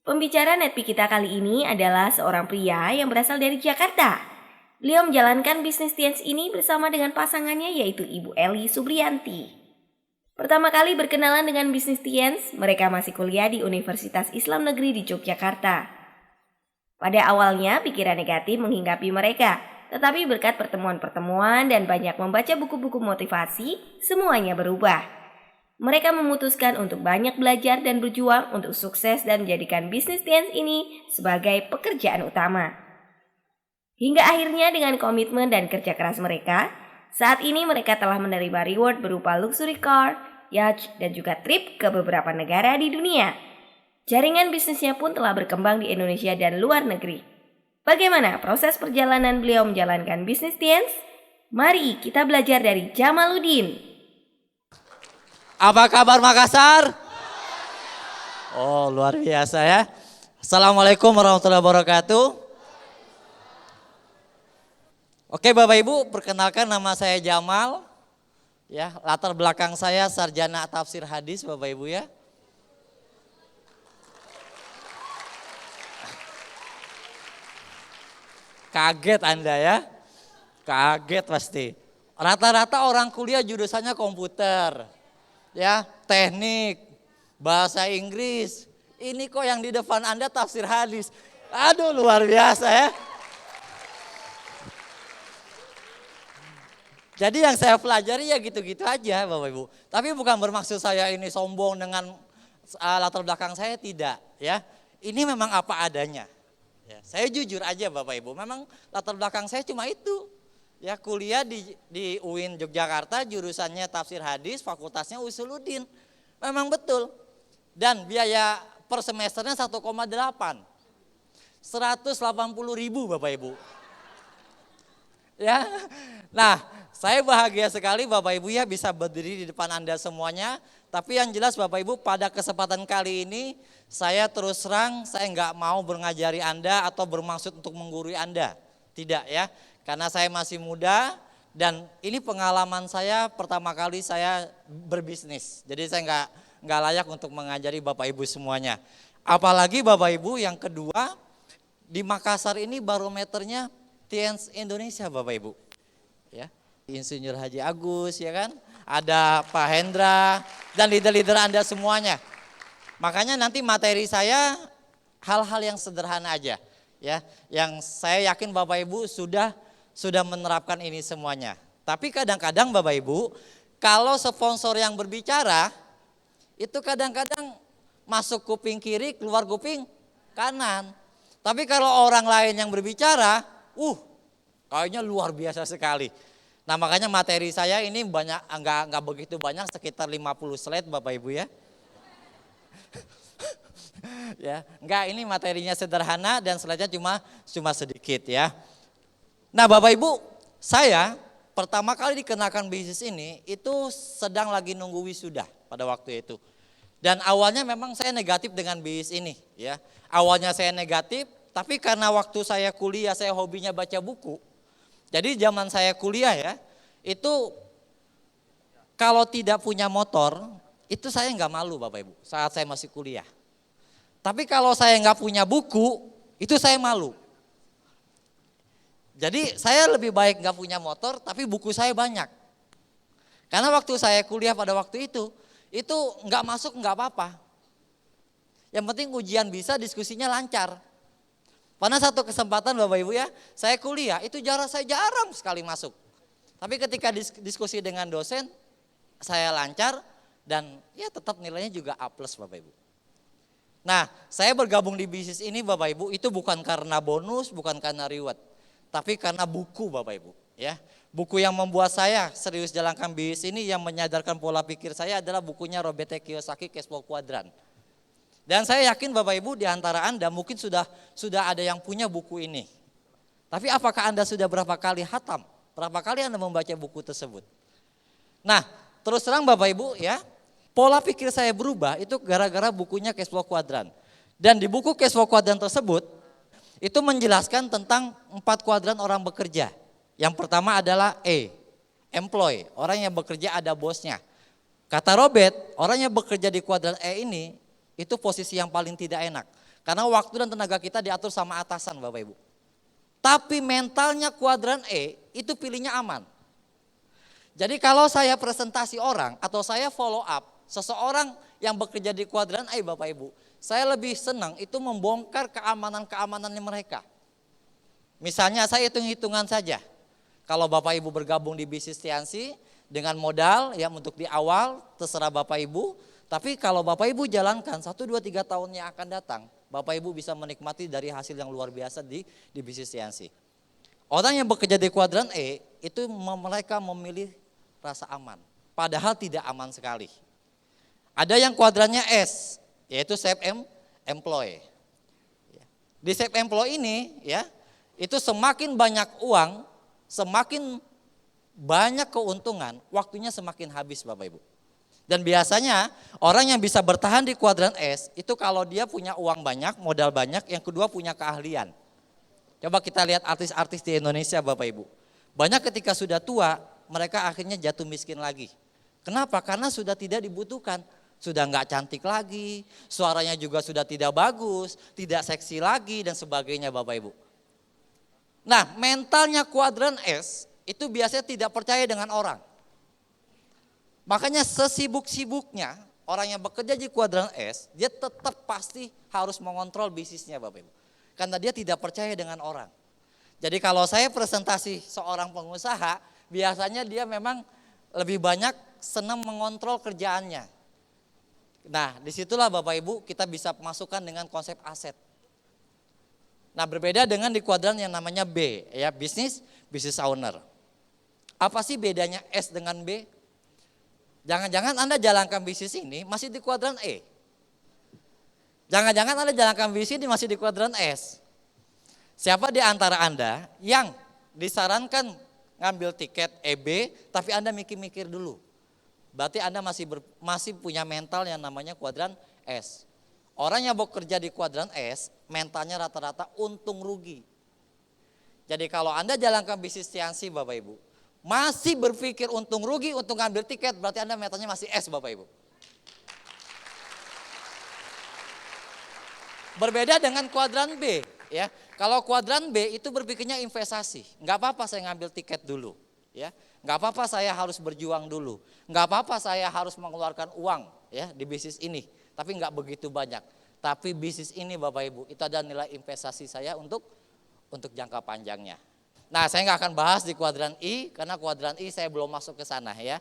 Pembicara Netpi kita kali ini adalah seorang pria yang berasal dari Jakarta. Beliau menjalankan bisnis Tiens ini bersama dengan pasangannya yaitu Ibu Eli Subrianti. Pertama kali berkenalan dengan bisnis Tiens, mereka masih kuliah di Universitas Islam Negeri di Yogyakarta. Pada awalnya pikiran negatif menghinggapi mereka, tetapi berkat pertemuan-pertemuan dan banyak membaca buku-buku motivasi, semuanya berubah. Mereka memutuskan untuk banyak belajar dan berjuang untuk sukses dan menjadikan bisnis Tiens ini sebagai pekerjaan utama. Hingga akhirnya dengan komitmen dan kerja keras mereka, saat ini mereka telah menerima reward berupa luxury car, yacht, dan juga trip ke beberapa negara di dunia. Jaringan bisnisnya pun telah berkembang di Indonesia dan luar negeri. Bagaimana proses perjalanan beliau menjalankan bisnis Tiens? Mari kita belajar dari Jamaluddin. Apa kabar Makassar? Oh, luar biasa ya. Assalamualaikum warahmatullahi wabarakatuh. Oke Bapak Ibu, perkenalkan nama saya Jamal. Ya, latar belakang saya sarjana tafsir hadis Bapak Ibu ya. Kaget Anda ya. Kaget pasti. Rata-rata orang kuliah jurusannya komputer. Ya, teknik, bahasa Inggris. Ini kok yang di depan Anda tafsir hadis. Aduh, luar biasa ya. Jadi yang saya pelajari ya gitu-gitu aja Bapak Ibu. Tapi bukan bermaksud saya ini sombong dengan latar belakang saya, tidak ya. Ini memang apa adanya. Ya, saya jujur aja Bapak Ibu, memang latar belakang saya cuma itu. Ya, kuliah di UIN Yogyakarta, jurusannya tafsir hadis, fakultasnya Usuluddin. Memang betul. Dan biaya per semesternya 1,8. 180.000 Bapak Ibu. Ya. Nah, saya bahagia sekali Bapak Ibu ya bisa berdiri di depan Anda semuanya. Tapi yang jelas Bapak Ibu, pada kesempatan kali ini saya terus terang saya nggak mau mengajari Anda atau bermaksud untuk menggurui Anda. Tidak ya. Karena saya masih muda dan ini pengalaman saya pertama kali saya berbisnis. Jadi saya nggak layak untuk mengajari Bapak Ibu semuanya. Apalagi Bapak Ibu yang kedua, di Makassar ini barometernya Tiens Indonesia Bapak Ibu. Ya, Insinyur Haji Agus ya kan, ada Pak Hendra dan leader-leader Anda semuanya. Makanya nanti materi saya hal-hal yang sederhana aja ya, yang saya yakin Bapak Ibu sudah menerapkan ini semuanya. Tapi kadang-kadang Bapak Ibu, kalau sponsor yang berbicara, itu kadang-kadang masuk kuping kiri, keluar kuping kanan. Tapi kalau orang lain yang berbicara, kayaknya luar biasa sekali. Nah makanya materi saya ini banyak, enggak begitu banyak, sekitar 50 slide Bapak Ibu ya. Ya, enggak, ini materinya sederhana dan slide-nya cuma sedikit ya. Nah Bapak Ibu, saya pertama kali dikenakan bisnis ini itu sedang lagi nunggu wisuda pada waktu itu. Dan awalnya memang saya negatif dengan bisnis ini ya. Awalnya saya negatif, tapi karena waktu saya kuliah saya hobinya baca buku. Jadi zaman saya kuliah ya, itu kalau tidak punya motor, itu saya nggak malu Bapak Ibu saat saya masih kuliah. Tapi kalau saya nggak punya buku, itu saya malu. Jadi saya lebih baik nggak punya motor, tapi buku saya banyak. Karena waktu saya kuliah pada waktu itu nggak masuk nggak apa-apa. Yang penting ujian bisa, diskusinya lancar. Pada satu kesempatan Bapak Ibu ya, saya kuliah, itu saya jarang sekali masuk. Tapi ketika diskusi dengan dosen, saya lancar dan ya tetap nilainya juga A+ Bapak Ibu. Nah, saya bergabung di bisnis ini Bapak Ibu, itu bukan karena bonus, bukan karena reward. Tapi karena buku Bapak Ibu ya. Buku yang membuat saya serius jalankan bisnis ini, yang menyadarkan pola pikir saya adalah bukunya Robert T. Kiyosaki, Cash Flow Quadrant. Dan saya yakin Bapak Ibu di antara Anda mungkin sudah ada yang punya buku ini. Tapi apakah Anda sudah berapa kali hatam? Berapa kali Anda membaca buku tersebut? Nah, terus terang Bapak Ibu ya, pola pikir saya berubah itu gara-gara bukunya Cash Flow Quadrant. Dan di buku Cash Flow Quadrant tersebut itu menjelaskan tentang 4 kuadran orang bekerja. Yang pertama adalah employee, orang yang bekerja ada bosnya. Kata Robert, orang yang bekerja di kuadran E ini itu posisi yang paling tidak enak. Karena waktu dan tenaga kita diatur sama atasan Bapak Ibu. Tapi mentalnya kuadran E itu pilihnya aman. Jadi kalau saya presentasi orang atau saya follow up seseorang yang bekerja di kuadran E Bapak Ibu, saya lebih senang itu membongkar keamanan-keamanannya mereka. Misalnya saya hitung-hitungan saja. Kalau Bapak Ibu bergabung di bisnis Tiansi dengan modal ya untuk di awal terserah Bapak Ibu. Tapi kalau Bapak Ibu jalankan 1, 2, 3 tahun yang akan datang, Bapak Ibu bisa menikmati dari hasil yang luar biasa di bisnis Tiansi. Orang yang bekerja di kuadran E itu mereka memilih rasa aman. Padahal tidak aman sekali. Ada yang kuadrannya S, yaitu self-employed. Di self-employed ini ya, itu semakin banyak uang, semakin banyak keuntungan, waktunya semakin habis Bapak Ibu. Dan biasanya orang yang bisa bertahan di kuadran S itu kalau dia punya uang banyak, modal banyak, yang kedua punya keahlian. Coba kita lihat artis-artis di Indonesia Bapak Ibu. Banyak ketika sudah tua, mereka akhirnya jatuh miskin lagi. Kenapa? Karena sudah tidak dibutuhkan. Sudah nggak cantik lagi, suaranya juga sudah tidak bagus, tidak seksi lagi dan sebagainya Bapak Ibu. Nah mentalnya kuadran S itu biasanya tidak percaya dengan orang. Makanya sesibuk-sibuknya orang yang bekerja di kuadran S, dia tetap pasti harus mengontrol bisnisnya Bapak Ibu. Karena dia tidak percaya dengan orang. Jadi kalau saya presentasi seorang pengusaha, biasanya dia memang lebih banyak senang mengontrol kerjaannya. Nah disitulah Bapak Ibu kita bisa masukkan dengan konsep aset. Nah berbeda dengan di kuadran yang namanya B, ya business owner. Apa sih bedanya S dengan B? Jangan-jangan Anda jalankan bisnis ini masih di kuadran E. Jangan-jangan Anda jalankan bisnis ini masih di kuadran S. Siapa di antara Anda yang disarankan ngambil tiket EB tapi Anda mikir-mikir dulu? Berarti Anda masih punya mental yang namanya kuadran S. Orang yang bekerja di kuadran S, mentalnya rata-rata untung rugi. Jadi kalau Anda jalankan bisnis Tiansi Bapak Ibu, masih berpikir untung rugi untuk ngambil tiket, berarti Anda mentalnya masih S Bapak Ibu. Berbeda dengan kuadran B, ya. Kalau kuadran B itu berpikirnya investasi. Enggak apa-apa saya ngambil tiket dulu, ya. Enggak apa-apa saya harus berjuang dulu. Enggak apa-apa saya harus mengeluarkan uang, ya, di bisnis ini. Tapi enggak begitu banyak. Tapi bisnis ini Bapak Ibu, itu ada nilai investasi saya untuk jangka panjangnya. Nah, saya nggak akan bahas di kuadran I karena kuadran I saya belum masuk ke sana ya.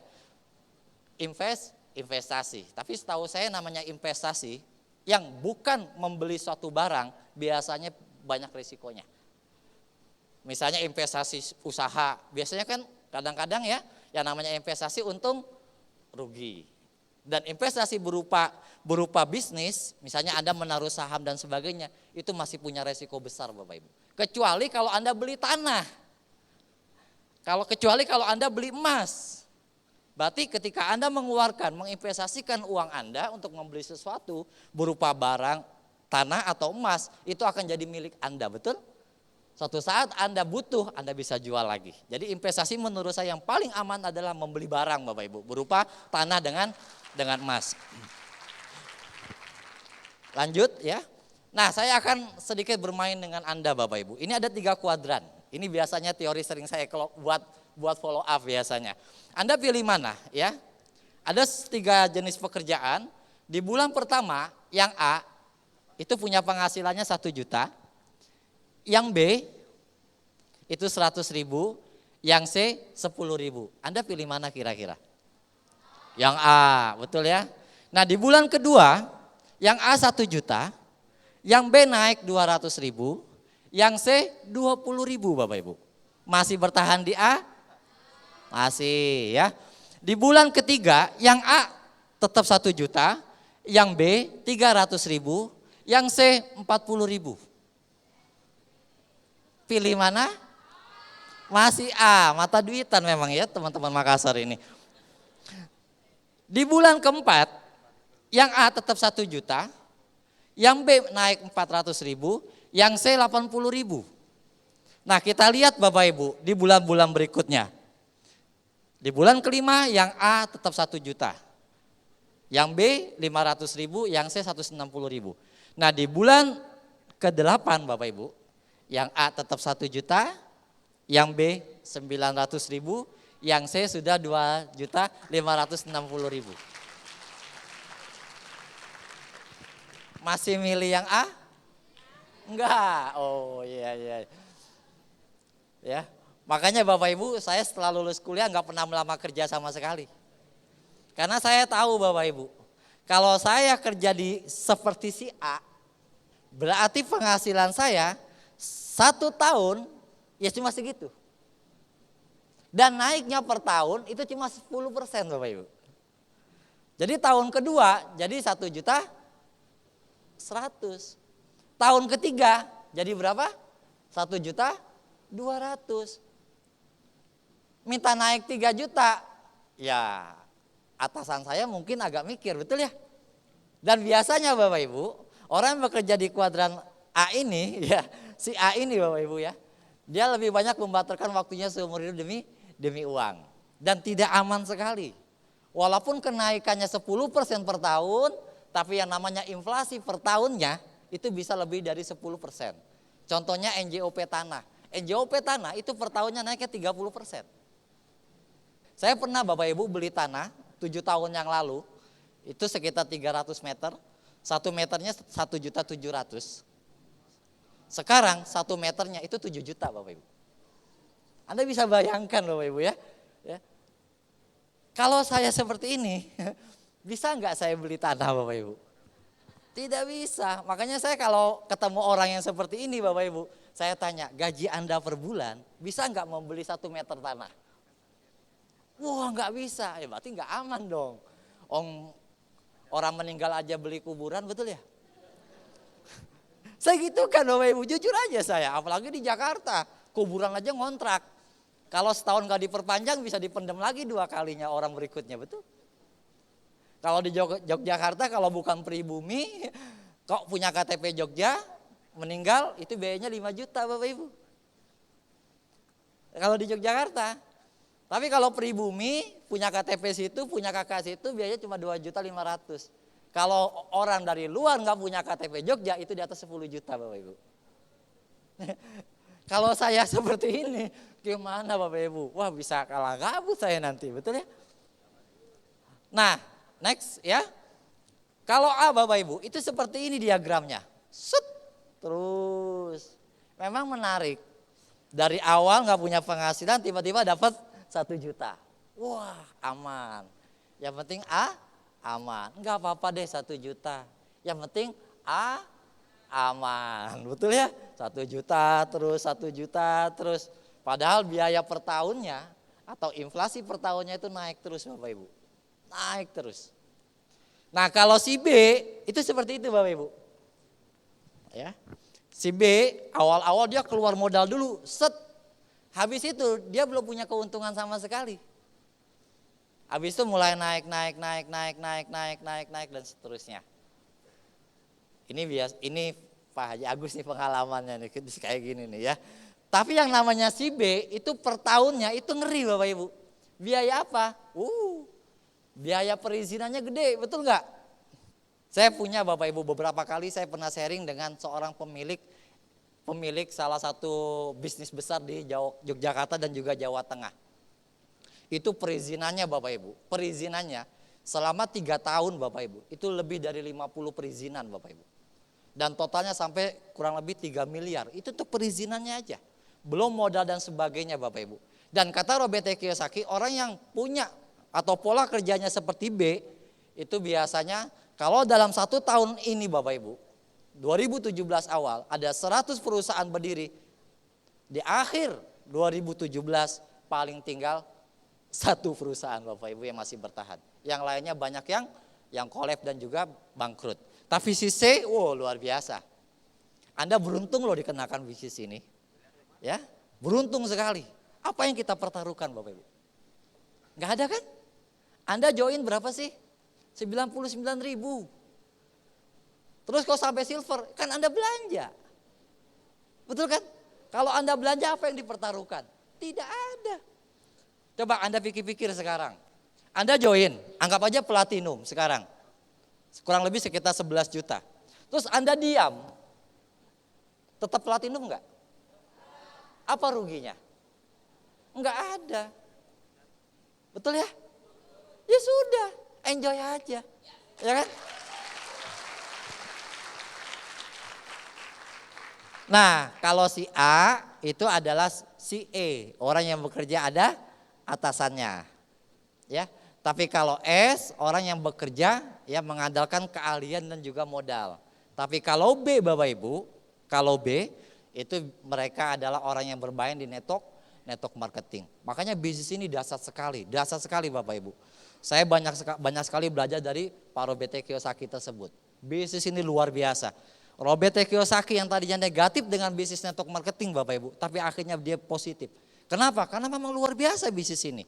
Investasi. Tapi setahu saya namanya investasi yang bukan membeli suatu barang biasanya banyak risikonya. Misalnya investasi usaha, biasanya kan kadang-kadang ya yang namanya investasi untung rugi. Dan investasi berupa bisnis, misalnya Anda menaruh saham dan sebagainya, itu masih punya resiko besar Bapak Ibu. Kecuali kalau Anda beli tanah. Kecuali kalau Anda beli emas. Berarti ketika Anda menginvestasikan uang Anda untuk membeli sesuatu berupa barang, tanah atau emas, itu akan jadi milik Anda, betul? Suatu saat Anda butuh, Anda bisa jual lagi. Jadi investasi menurut saya yang paling aman adalah membeli barang Bapak Ibu, berupa tanah dengan emas. Lanjut ya. Nah saya akan sedikit bermain dengan Anda Bapak Ibu. Ini ada 3 kuadran. Ini biasanya teori sering saya buat follow up biasanya. Anda pilih mana ya? Ada 3 jenis pekerjaan. Di bulan pertama yang A itu punya penghasilannya 1 juta. Yang B itu 100.000. Yang C 10.000. Anda pilih mana kira-kira? Yang A, betul ya. Nah di bulan kedua, yang A 1 juta, yang B naik 200.000, yang C 20.000 Bapak Ibu. Masih bertahan di A? Masih ya. Di bulan ketiga, yang A tetap 1 juta, yang B 300.000, yang C 40.000. Pilih mana? Masih A, mata duitan memang ya teman-teman Makassar ini. Di bulan keempat, yang A tetap 1 juta, yang B naik 400.000, yang C 80.000. Nah kita lihat Bapak Ibu di bulan-bulan berikutnya. Di bulan kelima yang A tetap 1 juta. Yang B 500.000, yang C 160.000. Nah di bulan ke-8 Bapak Ibu, yang A tetap 1 juta, yang B 900.000, yang C sudah 2.560.000. Masih milih yang A? Enggak. Oh iya iya. Ya. Makanya Bapak Ibu, saya setelah lulus kuliah nggak pernah melamar kerja sama sekali. Karena saya tahu Bapak Ibu, kalau saya kerja di seperti si A, berarti penghasilan saya 1 tahun ya cuma segitu. Dan naiknya per tahun itu cuma 10% Bapak Ibu. Jadi tahun kedua jadi 1.100.000. Tahun ketiga jadi berapa? 1.200.000. Minta naik 3 juta, ya atasan saya mungkin agak mikir, betul ya? Dan biasanya Bapak Ibu, orang yang bekerja di kuadran A ini, ya si A ini Bapak Ibu ya, dia lebih banyak membatalkan waktunya seumur hidup demi uang. Dan tidak aman sekali. Walaupun kenaikannya 10% per tahun, tapi yang namanya inflasi per tahunnya itu bisa lebih dari 10%. Contohnya NJOP Tanah. NJOP Tanah itu per tahunnya naiknya 30%. Saya pernah Bapak Ibu beli tanah 7 tahun yang lalu, itu sekitar 300 meter, 1 meternya 1.700.000. Sekarang 1 meternya itu 7 juta Bapak Ibu. Anda bisa bayangkan Bapak Ibu ya. Kalau saya seperti ini, bisa nggak saya beli tanah Bapak Ibu? Tidak bisa. Makanya saya kalau ketemu orang yang seperti ini Bapak Ibu, saya tanya, gaji Anda per bulan bisa nggak membeli 1 meter tanah? Wah nggak bisa, ya berarti nggak aman dong. Orang meninggal aja beli kuburan, betul ya? Saya gitu kan Bapak Ibu, jujur aja saya, apalagi di Jakarta, kuburan aja ngontrak. Kalau setahun nggak diperpanjang bisa dipendam lagi 2 kalinya orang berikutnya, betul? Kalau di Yogyakarta kalau bukan pribumi, kok punya KTP Jogja, meninggal itu biayanya 5 juta Bapak Ibu. Kalau di Yogyakarta. Tapi kalau pribumi, punya KTP situ, punya kakak situ, biayanya cuma 2.500.000. Kalau orang dari luar nggak punya KTP Jogja, itu di atas 10 juta Bapak Ibu. Kalau saya seperti ini, gimana Bapak Ibu? Wah bisa kalah kabut saya nanti, betul ya? Nah, next ya. Kalau A Bapak Ibu, itu seperti ini diagramnya. Set, terus. Memang menarik. Dari awal nggak punya penghasilan, tiba-tiba dapat 1 juta. Wah aman. Yang penting A aman. Enggak apa-apa deh 1 juta. Yang penting A aman. Betul ya? 1 juta terus 1 juta terus. Padahal biaya per tahunnya atau inflasi per tahunnya itu naik terus Bapak Ibu. Naik terus. Nah kalau si B itu seperti itu Bapak Ibu. Ya. Si B awal-awal dia keluar modal dulu. Set. Habis itu dia belum punya keuntungan sama sekali. Habis itu mulai naik dan seterusnya. Ini Pak Haji Agus nih pengalamannya nih kayak gini nih ya. Tapi yang namanya si B itu per tahunnya itu ngeri Bapak Ibu. Biaya apa? Biaya perizinannya gede, betul nggak? Saya punya Bapak Ibu beberapa kali saya pernah sharing dengan seorang pemilik salah satu bisnis besar di Yogyakarta dan juga Jawa Tengah. Itu perizinannya Bapak Ibu, perizinannya selama 3 tahun Bapak Ibu, itu lebih dari 50 perizinan Bapak Ibu. Dan totalnya sampai kurang lebih 3 miliar, itu tuh perizinannya aja. Belum modal dan sebagainya Bapak Ibu. Dan kata Robert T. Kiyosaki, orang yang punya atau pola kerjanya seperti B, itu biasanya kalau dalam 1 tahun ini Bapak Ibu, 2017 awal ada 100 perusahaan berdiri. Di akhir 2017 paling tinggal 1 perusahaan Bapak Ibu yang masih bertahan. Yang lainnya banyak yang kolab dan juga bangkrut. Tapi si C, luar biasa. Anda beruntung loh dikenakan bisnis ini. Ya, beruntung sekali. Apa yang kita pertaruhkan Bapak Ibu? Enggak ada kan? Anda join berapa sih? 99.000. Terus kalau sampai silver, kan Anda belanja. Betul kan? Kalau Anda belanja apa yang dipertaruhkan? Tidak ada. Coba Anda pikir-pikir sekarang. Anda join, anggap aja platinum sekarang. Kurang lebih sekitar 11 juta. Terus Anda diam, tetap platinum enggak? Apa ruginya? Enggak ada. Betul ya? Ya sudah, enjoy aja. Ya kan? Nah, kalau si A itu adalah si E, orang yang bekerja ada atasannya. Ya. Tapi kalau S, orang yang bekerja ya mengandalkan keahlian dan juga modal. Tapi kalau B Bapak Ibu, kalau B itu mereka adalah orang yang bermain di network marketing. Makanya bisnis ini dasar sekali Bapak Ibu. Saya banyak sekali belajar dari Pak Robert T. Kiyosaki tersebut. Bisnis ini luar biasa. Robert T. Kiyosaki yang tadinya negatif dengan bisnis network marketing Bapak Ibu, tapi akhirnya dia positif. Kenapa? Karena memang luar biasa bisnis ini.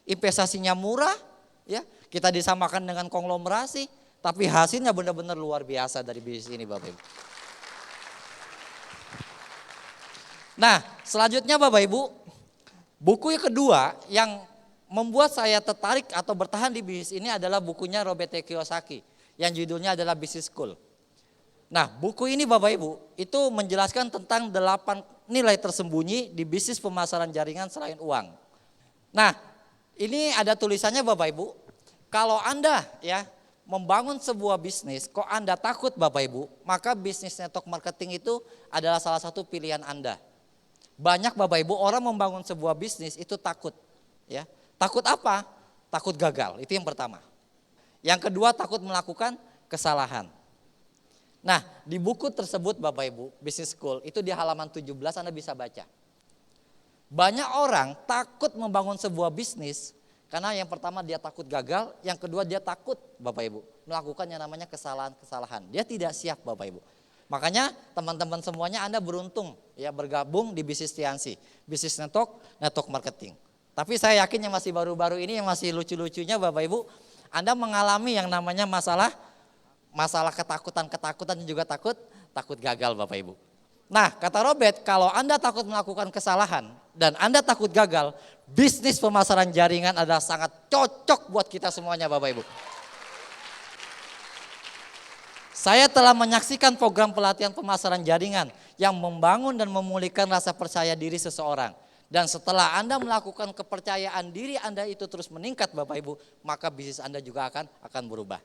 Investasinya murah, ya. Kita disamakan dengan konglomerasi, tapi hasilnya benar-benar luar biasa dari bisnis ini Bapak Ibu. Nah, selanjutnya Bapak Ibu, buku yang kedua yang membuat saya tertarik atau bertahan di bisnis ini adalah bukunya Robert T. Kiyosaki yang judulnya adalah Business School. Nah, buku ini Bapak Ibu itu menjelaskan tentang 8 nilai tersembunyi di bisnis pemasaran jaringan selain uang. Nah, ini ada tulisannya Bapak Ibu, kalau Anda ya membangun sebuah bisnis, kok Anda takut Bapak Ibu, maka bisnis network marketing itu adalah salah satu pilihan Anda. Banyak Bapak Ibu orang membangun sebuah bisnis itu takut, ya. Takut apa? Takut gagal, itu yang pertama. Yang kedua takut melakukan kesalahan. Nah, di buku tersebut Bapak Ibu, Business School, itu di halaman 17 Anda bisa baca. Banyak orang takut membangun sebuah bisnis karena yang pertama dia takut gagal, yang kedua dia takut Bapak Ibu melakukan yang namanya kesalahan-kesalahan. Dia tidak siap Bapak Ibu. Makanya teman-teman semuanya Anda beruntung ya bergabung di bisnis Tiansi, bisnis network marketing. Tapi saya yakin yang masih baru-baru ini yang masih lucu-lucunya Bapak Ibu, Anda mengalami yang namanya masalah ketakutan dan juga takut gagal Bapak Ibu. Nah, kata Robert, kalau Anda takut melakukan kesalahan dan Anda takut gagal, bisnis pemasaran jaringan adalah sangat cocok buat kita semuanya Bapak Ibu. Saya telah menyaksikan program pelatihan pemasaran jaringan yang membangun dan memulihkan rasa percaya diri seseorang. Dan setelah Anda melakukan kepercayaan diri Anda itu terus meningkat Bapak Ibu, maka bisnis Anda juga akan berubah.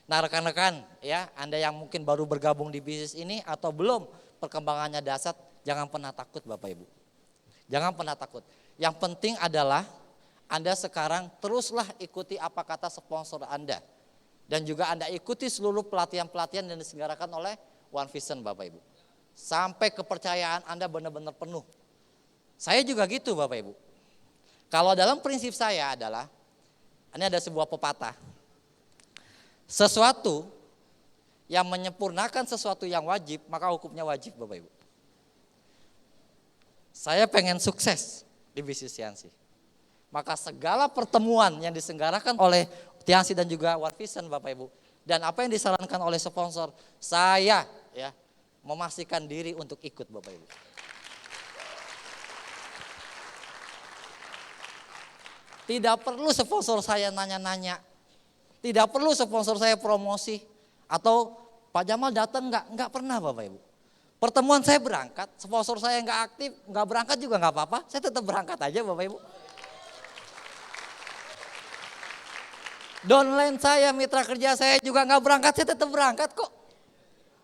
Nah rekan-rekan ya, Anda yang mungkin baru bergabung di bisnis ini atau belum perkembangannya dasar, jangan pernah takut Bapak Ibu. Jangan pernah takut. Yang penting adalah Anda sekarang teruslah ikuti apa kata sponsor Anda. Dan juga Anda ikuti seluruh pelatihan-pelatihan yang diselenggarakan oleh One Vision Bapak Ibu. Sampai kepercayaan Anda benar-benar penuh. Saya juga gitu Bapak Ibu. Kalau dalam prinsip saya adalah, ini ada sebuah pepatah. Sesuatu yang menyempurnakan sesuatu yang wajib, maka hukumnya wajib Bapak Ibu. Saya pengen sukses di bisnis Tiansi. Maka segala pertemuan yang diselenggarakan oleh Tiansi dan juga One Vision Bapak Ibu, dan apa yang disarankan oleh sponsor, saya ya memastikan diri untuk ikut Bapak Ibu. Tidak perlu sponsor saya nanya-nanya. Tidak perlu sponsor saya promosi atau Pak Jamal datang enggak pernah Bapak Ibu. Pertemuan saya berangkat, sponsor saya enggak aktif, enggak berangkat juga enggak apa-apa, saya tetap berangkat aja Bapak Ibu. Downline saya, mitra kerja saya juga enggak berangkat, saya tetap berangkat kok.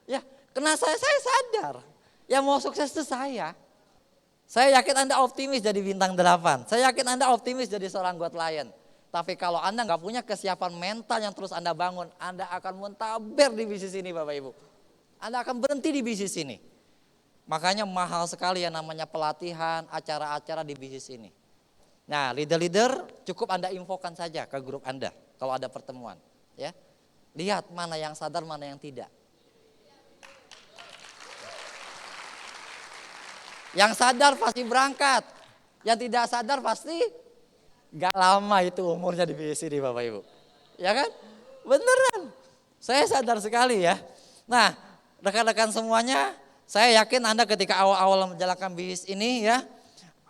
Ya, karena saya sadar, yang mau sukses itu saya. Saya yakin Anda optimis jadi bintang 8, saya yakin Anda optimis jadi seorang God Lion. Tapi kalau Anda nggak punya kesiapan mental yang terus Anda bangun, Anda akan muntaber di bisnis ini Bapak Ibu. Anda akan berhenti di bisnis ini. Makanya mahal sekali yang namanya pelatihan, acara-acara di bisnis ini. Nah leader-leader cukup Anda infokan saja ke grup Anda kalau ada pertemuan. Ya, lihat mana yang sadar, mana yang tidak. Yang sadar pasti berangkat, yang tidak sadar pasti gak lama itu umurnya di bisnis ini Bapak Ibu. Ya kan? Beneran. Saya sadar sekali ya. Nah rekan-rekan semuanya, saya yakin Anda ketika awal-awal menjalankan bisnis ini ya,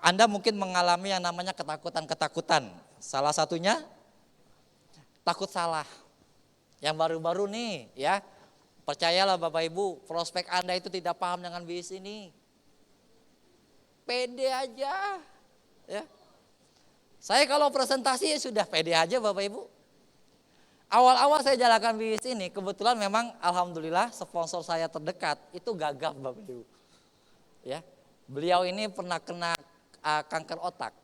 Anda mungkin mengalami yang namanya ketakutan-ketakutan. Salah satunya takut salah. Yang baru-baru nih ya, percayalah Bapak Ibu, prospek Anda itu tidak paham dengan bisnis ini. Pede aja ya. Saya kalau presentasi ya sudah pede aja Bapak Ibu. Awal-awal saya jalankan bisnis ini, kebetulan memang alhamdulillah sponsor saya terdekat itu gagap Bapak Ibu. Ya. Beliau ini pernah kena kanker otak.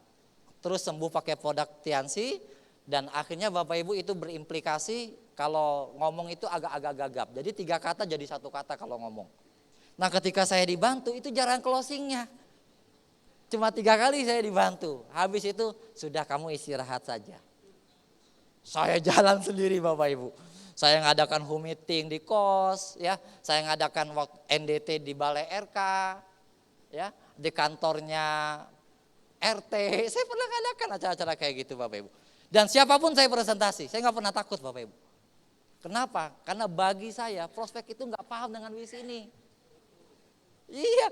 Terus sembuh pakai produk Tiansi dan akhirnya Bapak Ibu itu berimplikasi kalau ngomong itu agak-agak gagap. Jadi 3 kata jadi 1 kata kalau ngomong. Nah, ketika saya dibantu itu jarang closingnya. Cuma 3 kali saya dibantu. Habis itu sudah, kamu istirahat saja. Saya jalan sendiri Bapak Ibu. Saya ngadakan home meeting di kos, ya. Saya ngadakan NDT di Balai RK, ya, di kantornya RT. Saya pernah ngadakan acara-acara kayak gitu Bapak Ibu. Dan siapapun saya presentasi, saya nggak pernah takut Bapak Ibu. Kenapa? Karena bagi saya prospek itu nggak paham dengan bisnis ini. Iya.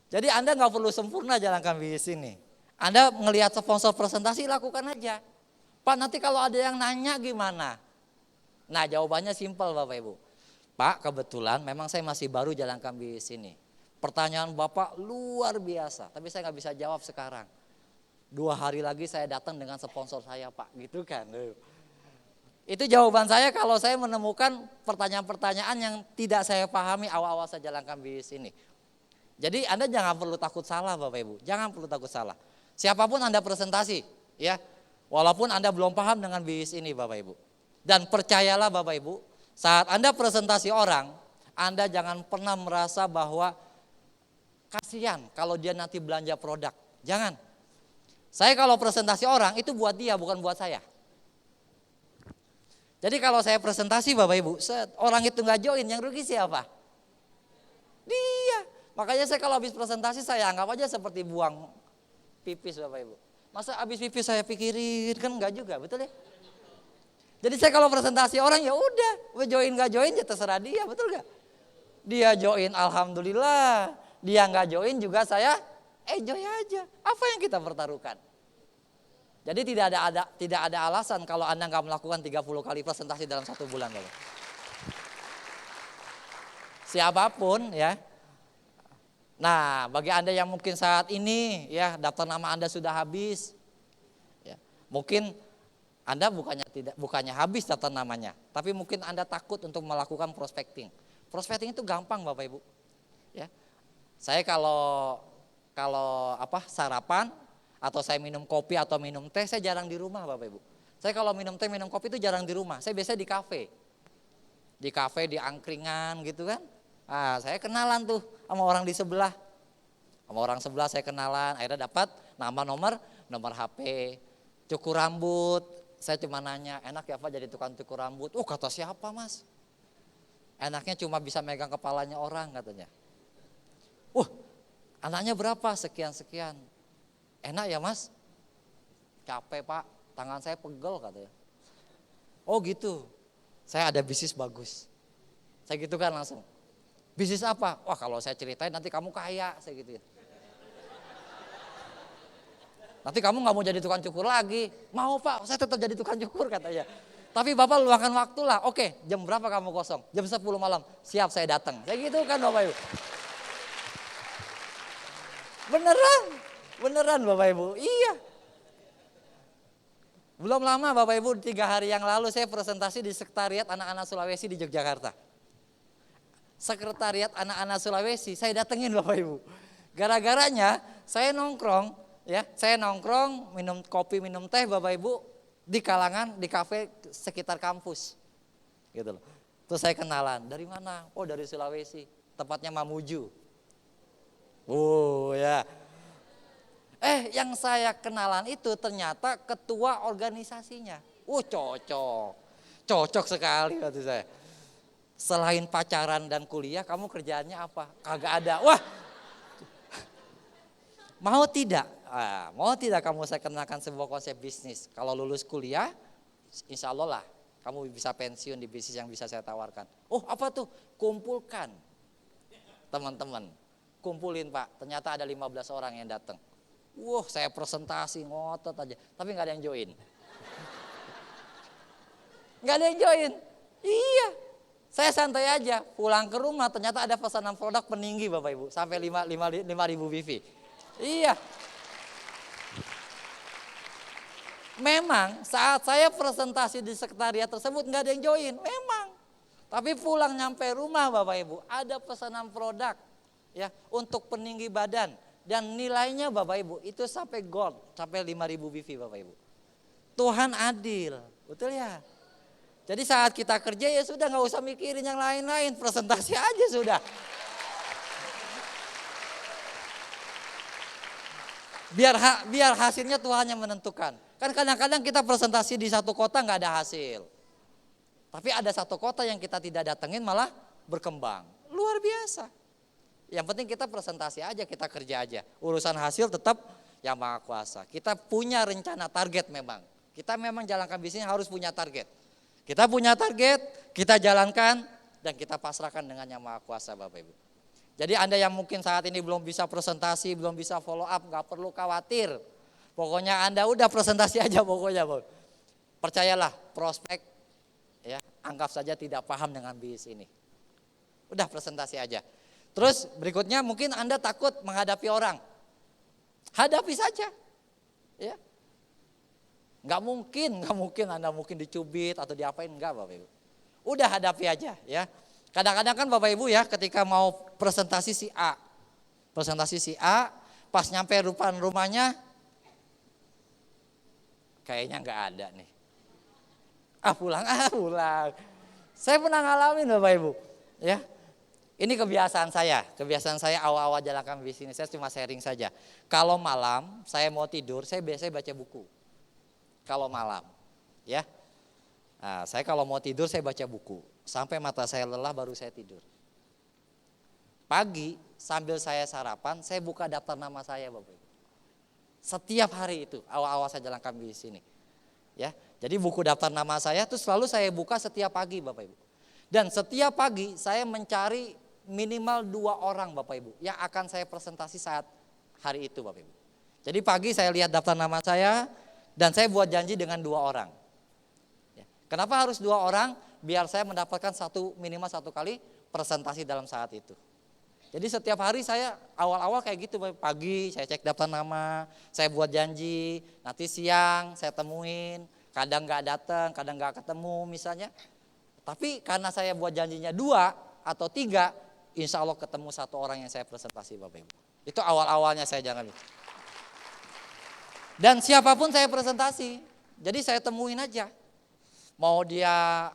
Jadi Anda nggak perlu sempurna jalankan bisnis ini. Anda ngelihat sponsor presentasi, lakukan aja. Pak, nanti kalau ada yang nanya gimana? Nah, jawabannya simpel Bapak Ibu. Pak, kebetulan memang saya masih baru jalankan bisnis ini. Pertanyaan Bapak luar biasa, tapi saya nggak bisa jawab sekarang. 2 hari lagi saya datang dengan sponsor saya Pak, gitu kan. Itu jawaban saya kalau saya menemukan pertanyaan-pertanyaan yang tidak saya pahami awal-awal saya jalankan bisnis ini. Jadi Anda jangan perlu takut salah Bapak Ibu, jangan perlu takut salah. Siapapun Anda presentasi, ya. Walaupun Anda belum paham dengan bisnis ini Bapak Ibu. Dan percayalah Bapak Ibu, saat Anda presentasi orang, Anda jangan pernah merasa bahwa kasihan kalau dia nanti belanja produk. Jangan. Saya kalau presentasi orang itu buat dia, bukan buat saya. Jadi kalau saya presentasi Bapak Ibu, orang itu nggak join, yang rugi siapa? Dia. Makanya saya kalau habis presentasi saya anggap aja seperti buang pipis Bapak Ibu. Masa habis pipis saya pikirin, kan enggak juga, betul ya? Jadi saya kalau presentasi orang ya udah, join nggak join ya terserah dia, betul nggak? Dia join alhamdulillah, dia nggak join juga saya enjoy aja. Apa yang kita pertaruhkan? Jadi tidak ada alasan kalau Anda nggak melakukan 30 kali presentasi dalam 1 bulan, Bapak. Siapapun ya. Nah, bagi Anda yang mungkin saat ini ya daftar nama Anda sudah habis, ya, mungkin Anda bukannya habis daftar namanya, tapi mungkin Anda takut untuk melakukan prospecting. Prospecting itu gampang Bapak Ibu. Ya, saya kalau sarapan atau saya minum kopi atau minum teh, saya jarang di rumah Bapak Ibu. Saya kalau minum teh minum kopi itu jarang di rumah. Saya biasanya di kafe, di angkringan gitu kan. Ah, saya kenalan tuh sama orang di sebelah. Sama orang sebelah saya kenalan, akhirnya dapat nama, nomor HP, cukur rambut. Saya cuma nanya, enak ya Pak jadi tukang cukur rambut? Oh, kata siapa Mas? Enaknya cuma bisa megang kepalanya orang katanya. Anaknya berapa? Sekian-sekian. Enak ya Mas? Capek Pak, tangan saya pegel katanya. Oh gitu, saya ada bisnis bagus. Saya gitu kan langsung. Bisnis apa? Wah kalau saya ceritain nanti kamu kaya, saya gitu ya. Nanti kamu gak mau jadi tukang cukur lagi. Mau Pak, saya tetap jadi tukang cukur katanya. Tapi Bapak luangkan waktu lah. Oke, jam berapa kamu kosong? Jam 10 malam. Siap saya datang. Saya gitu kan Bapak Ibu. Beneran Bapak Ibu. Iya. Belum lama Bapak Ibu, 3 hari yang lalu saya presentasi di Sekretariat Anak-anak Sulawesi di Yogyakarta. Sekretariat Anak-anak Sulawesi saya datengin Bapak Ibu. Gara-garanya saya nongkrong minum kopi, minum teh Bapak Ibu di kafe sekitar kampus. Gitu loh. Terus saya kenalan, dari mana? Oh, dari Sulawesi, tepatnya Mamuju. Oh, ya. Yang saya kenalan itu ternyata ketua organisasinya. Cocok sekali kata saya. Selain pacaran dan kuliah, kamu kerjaannya apa? Kagak ada. Wah, mau tidak kamu saya kenalkan sebuah konsep bisnis. Kalau lulus kuliah, insya Allah lah kamu bisa pensiun di bisnis yang bisa saya tawarkan. Oh apa tuh? Kumpulkan teman-teman. Kumpulin Pak, ternyata ada 15 orang yang datang. Wah saya presentasi ngotot aja, tapi gak ada yang join. Nggak ada yang join. Iya. Saya santai aja, pulang ke rumah ternyata ada pesanan produk peninggi Bapak Ibu, sampai 5.000 BV. Iya. Memang saat saya presentasi di sekretariat tersebut nggak ada yang join, memang. Tapi pulang nyampe rumah Bapak Ibu, ada pesanan produk ya untuk peninggi badan dan nilainya Bapak Ibu itu sampai gold, sampai 5.000 BV Bapak Ibu. Tuhan adil, betul ya? Jadi saat kita kerja ya sudah nggak usah mikirin yang lain-lain, presentasi aja sudah. Biar hasilnya Tuhan yang menentukan. Kan kadang-kadang kita presentasi di satu kota nggak ada hasil. Tapi ada satu kota yang kita tidak datengin malah berkembang. Luar biasa. Yang penting kita presentasi aja, kita kerja aja. Urusan hasil tetap yang Maha Kuasa. Kita punya rencana target memang. Kita memang jalankan bisnis harus punya target. Kita punya target, kita jalankan, dan kita pasrahkan dengan Yang Maha Kuasa Bapak Ibu. Jadi Anda yang mungkin saat ini belum bisa presentasi, belum bisa follow up, gak perlu khawatir. Pokoknya Anda udah presentasi aja pokoknya. Percayalah prospek, ya anggap saja tidak paham dengan bisnis ini. Udah presentasi aja. Terus berikutnya mungkin Anda takut menghadapi orang. Hadapi saja. Ya. Nggak mungkin Anda mungkin dicubit atau diapain, enggak Bapak Ibu. Udah hadapi aja ya. Kadang-kadang kan Bapak Ibu ya ketika mau presentasi si A. Pas nyampe rumahnya kayaknya nggak ada nih. Pulang. Saya pernah ngalamin Bapak Ibu ya. Ini kebiasaan saya awal-awal jalankan bisnis, saya cuma sharing saja. Kalau malam saya mau tidur, saya biasanya baca buku. Kalau malam, ya. Nah, saya kalau mau tidur saya baca buku. Sampai mata saya lelah baru saya tidur. Pagi sambil saya sarapan, saya buka daftar nama saya Bapak Ibu. Setiap hari itu, awal-awal saya jalankan bisnis ini. Ya, jadi buku daftar nama saya itu selalu saya buka setiap pagi Bapak Ibu. Dan setiap pagi saya mencari minimal 2 orang Bapak Ibu yang akan saya presentasi saat hari itu Bapak Ibu. Jadi pagi saya lihat daftar nama saya dan saya buat janji dengan 2 orang. Ya. Kenapa harus 2 orang? Biar saya mendapatkan minimal 1 kali presentasi dalam saat itu. Jadi setiap hari saya awal-awal kayak gitu, pagi saya cek daftar nama, saya buat janji, nanti siang saya temuin, kadang nggak datang, kadang nggak ketemu misalnya. Tapi karena saya buat janjinya 2 atau 3, insya Allah ketemu 1 orang yang saya presentasi Bapak Ibu. Itu awal-awalnya saya jalan. Dan siapapun saya presentasi, jadi saya temuin aja. Mau dia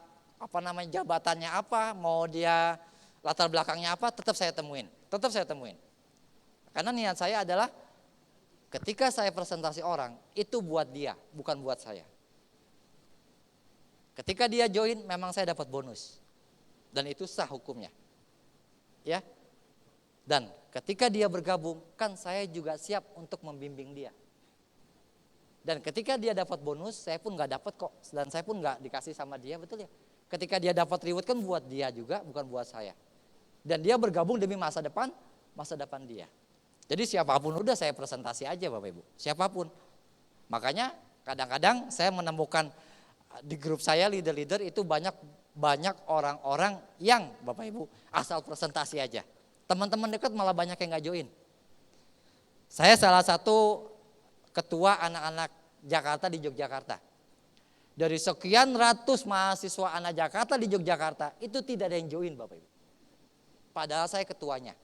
jabatannya apa, mau dia latar belakangnya apa, tetap saya temuin. Karena niat saya adalah ketika saya presentasi orang, itu buat dia, bukan buat saya. Ketika dia join, memang saya dapat bonus. Dan itu sah hukumnya. Ya. Dan ketika dia bergabung, kan saya juga siap untuk membimbing dia. Dan ketika dia dapat bonus, saya pun nggak dapat kok, dan saya pun nggak dikasih sama dia, betul ya. Ketika dia dapat reward kan buat dia juga, bukan buat saya. Dan dia bergabung demi masa depan dia. Jadi siapapun udah saya presentasi aja Bapak Ibu, siapapun. Makanya kadang-kadang saya menemukan di grup saya leader-leader itu banyak orang-orang yang Bapak Ibu asal presentasi aja. Teman-teman dekat malah banyak yang nggak join. Saya salah satu ketua anak-anak Jakarta di Yogyakarta. Dari sekian ratus mahasiswa anak Jakarta di Yogyakarta, itu tidak ada yang join Bapak Ibu. Padahal saya ketuanya.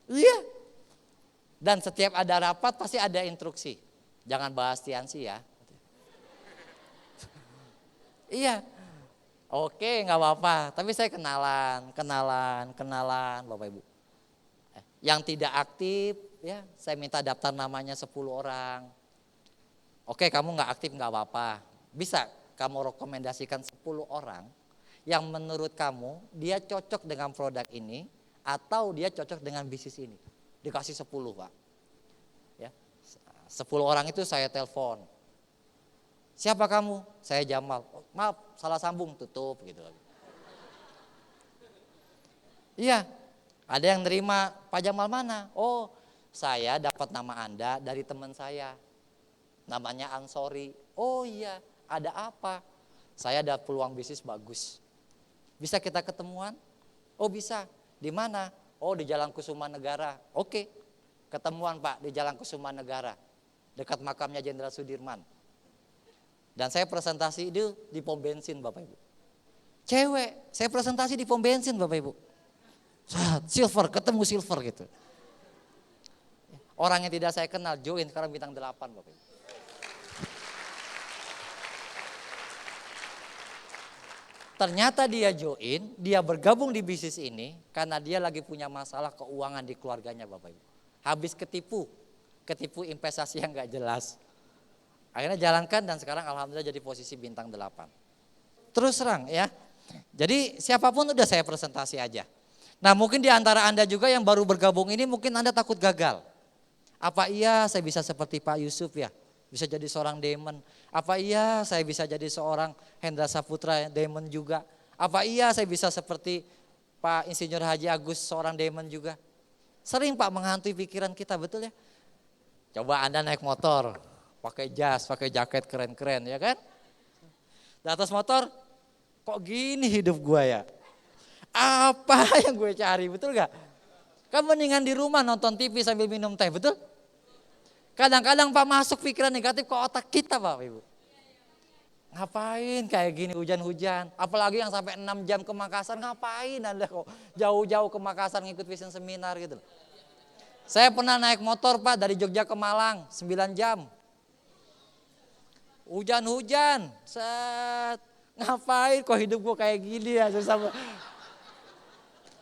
Iya. Dan setiap ada rapat pasti ada instruksi. Jangan bahas Tiansi ya. Iya. Oke, nggak apa-apa. Tapi saya kenalan Bapak Ibu. Yang tidak aktif, ya saya minta daftar namanya 10 orang. Oke, kamu nggak aktif nggak apa-apa. Bisa kamu rekomendasikan 10 orang yang menurut kamu dia cocok dengan produk ini atau dia cocok dengan bisnis ini. Dikasih 10 Pak. Ya, 10 orang itu saya telepon. Siapa kamu? Saya Jamal. Oh, maaf, salah sambung, tutup gitu. Iya, ada yang nerima, Pak Jamal mana? Oh, saya dapat nama Anda dari teman saya. Namanya Ansori. Oh iya, Ada apa? Saya ada peluang bisnis bagus. Bisa kita ketemuan? Oh bisa. Di mana? Oh di Jalan Kusuma Negara. Oke. Ketemuan Pak di Jalan Kusuma Negara. Dekat makamnya Jenderal Sudirman. Dan saya presentasi itu di pom bensin Bapak Ibu. Cewek, saya presentasi di pom bensin Bapak Ibu. Silver, ketemu silver gitu. Orang yang tidak saya kenal join sekarang bintang 8 Bapak Ibu. Ternyata dia join, dia bergabung di bisnis ini karena dia lagi punya masalah keuangan di keluarganya Bapak Ibu. Habis ketipu investasi yang gak jelas. Akhirnya jalankan dan sekarang alhamdulillah jadi posisi bintang 8. Terus terang ya. Jadi siapapun udah saya presentasi aja. Nah mungkin di antara Anda juga yang baru bergabung ini mungkin Anda takut gagal. Apa iya saya bisa seperti Pak Yusuf ya? Bisa jadi seorang Demon. Apa iya saya bisa jadi seorang Hendra Saputra Demon juga? Apa iya saya bisa seperti Pak Insinyur Haji Agus seorang Demon juga? Sering Pak menghantui pikiran kita, betul ya? Coba Anda naik motor, pakai jas, pakai jaket keren-keren ya kan? Di atas motor, kok gini hidup gue ya? Apa yang gue cari, betul gak? Kan mendingan di rumah nonton TV sambil minum teh, betul? Kadang-kadang Pak masuk pikiran negatif ke otak kita Pak Ibu. Ngapain kayak gini hujan-hujan, apalagi yang sampai 6 jam ke Makassar, ngapain Anda kok jauh-jauh ke Makassar ngikut vision seminar gitu. Saya pernah naik motor Pak dari Jogja ke Malang 9 jam. Hujan-hujan, set. Ngapain kok hidup gue kayak gini ya susah.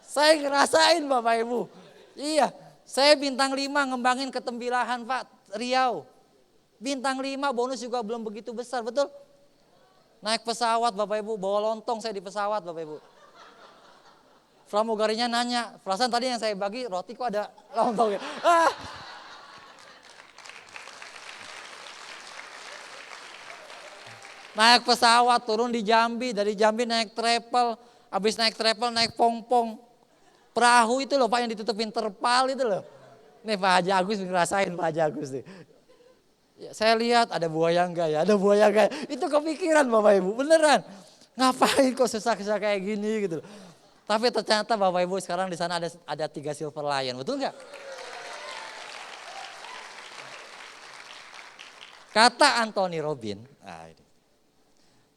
Saya ngerasain Bapak Ibu. Iya, saya bintang 5 ngembangin ketembilahan Pak Riau. Bintang 5 bonus juga belum begitu besar, betul? Naik pesawat Bapak Ibu, bawa lontong saya di pesawat Bapak Ibu. Pramugarinya nanya, perasaan tadi yang saya bagi roti kok ada lontongnya. Naik pesawat, turun di Jambi, dari Jambi naik travel, habis naik travel naik pongpong. Perahu itu loh Pak yang ditutupin terpal itu loh. Nih Pak Haji Agus ngerasain Pak Haji Agus nih. Ya, saya lihat ada buaya enggak ya, ada buaya enggak. Itu kepikiran Bapak Ibu, beneran. Ngapain kok susah-susah kayak gini gitu. Tapi ternyata Bapak Ibu sekarang di sana ada 3 Silver Lion, betul enggak? Kata Anthony Robbins,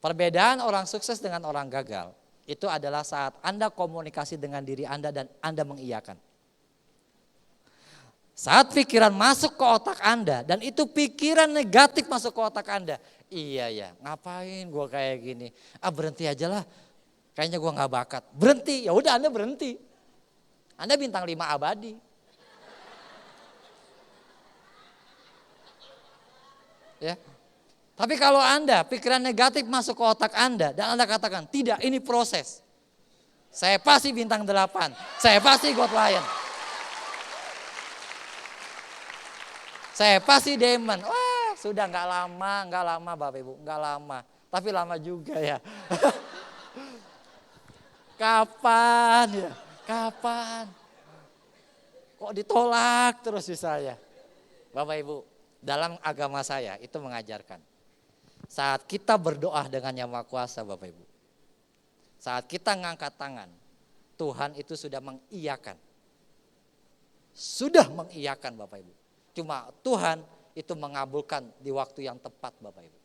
perbedaan orang sukses dengan orang gagal itu adalah saat Anda komunikasi dengan diri Anda dan Anda mengiyakan. Saat pikiran masuk ke otak Anda dan itu pikiran negatif masuk ke otak Anda. Iya ya, ngapain gue kayak gini? Berhenti aja lah. Kayaknya gue gak bakat. Berhenti, ya udah Anda berhenti. Anda bintang 5 abadi. Ya. Tapi kalau Anda pikiran negatif masuk ke otak Anda dan Anda katakan, tidak ini proses. Saya pasti bintang 8, saya pasti God Lion. Saya pasti Demon. Wah sudah gak lama Bapak Ibu, gak lama. Tapi lama juga ya. Kapan ya, kapan? Kok ditolak terus di saya. Bapak Ibu, dalam agama saya itu mengajarkan. Saat kita berdoa dengan Yang Maha Kuasa Bapak Ibu. Saat kita ngangkat tangan, Tuhan itu sudah mengiyakan. Sudah mengiyakan Bapak Ibu. Cuma Tuhan itu mengabulkan di waktu yang tepat Bapak Ibu.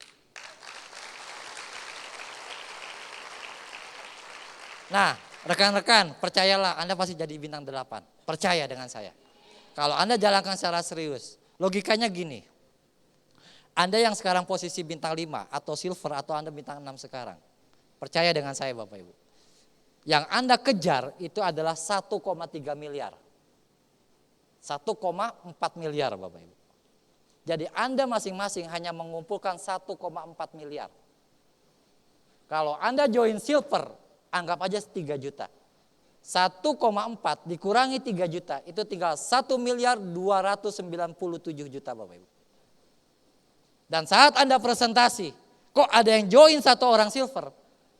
Nah rekan-rekan percayalah Anda pasti jadi bintang 8. Percaya dengan saya. Kalau Anda jalankan secara serius, logikanya gini. Anda yang sekarang posisi bintang 5 atau silver atau Anda bintang 6 sekarang. Percaya dengan saya Bapak Ibu. Yang Anda kejar itu adalah 1,3 miliar. 1,4 miliar Bapak Ibu. Jadi Anda masing-masing hanya mengumpulkan 1,4 miliar. Kalau Anda join silver, anggap aja 3 juta. 1,4 dikurangi 3 juta, itu tinggal 1 miliar 297 juta Bapak Ibu. Dan saat Anda presentasi, kok ada yang join 1 orang silver,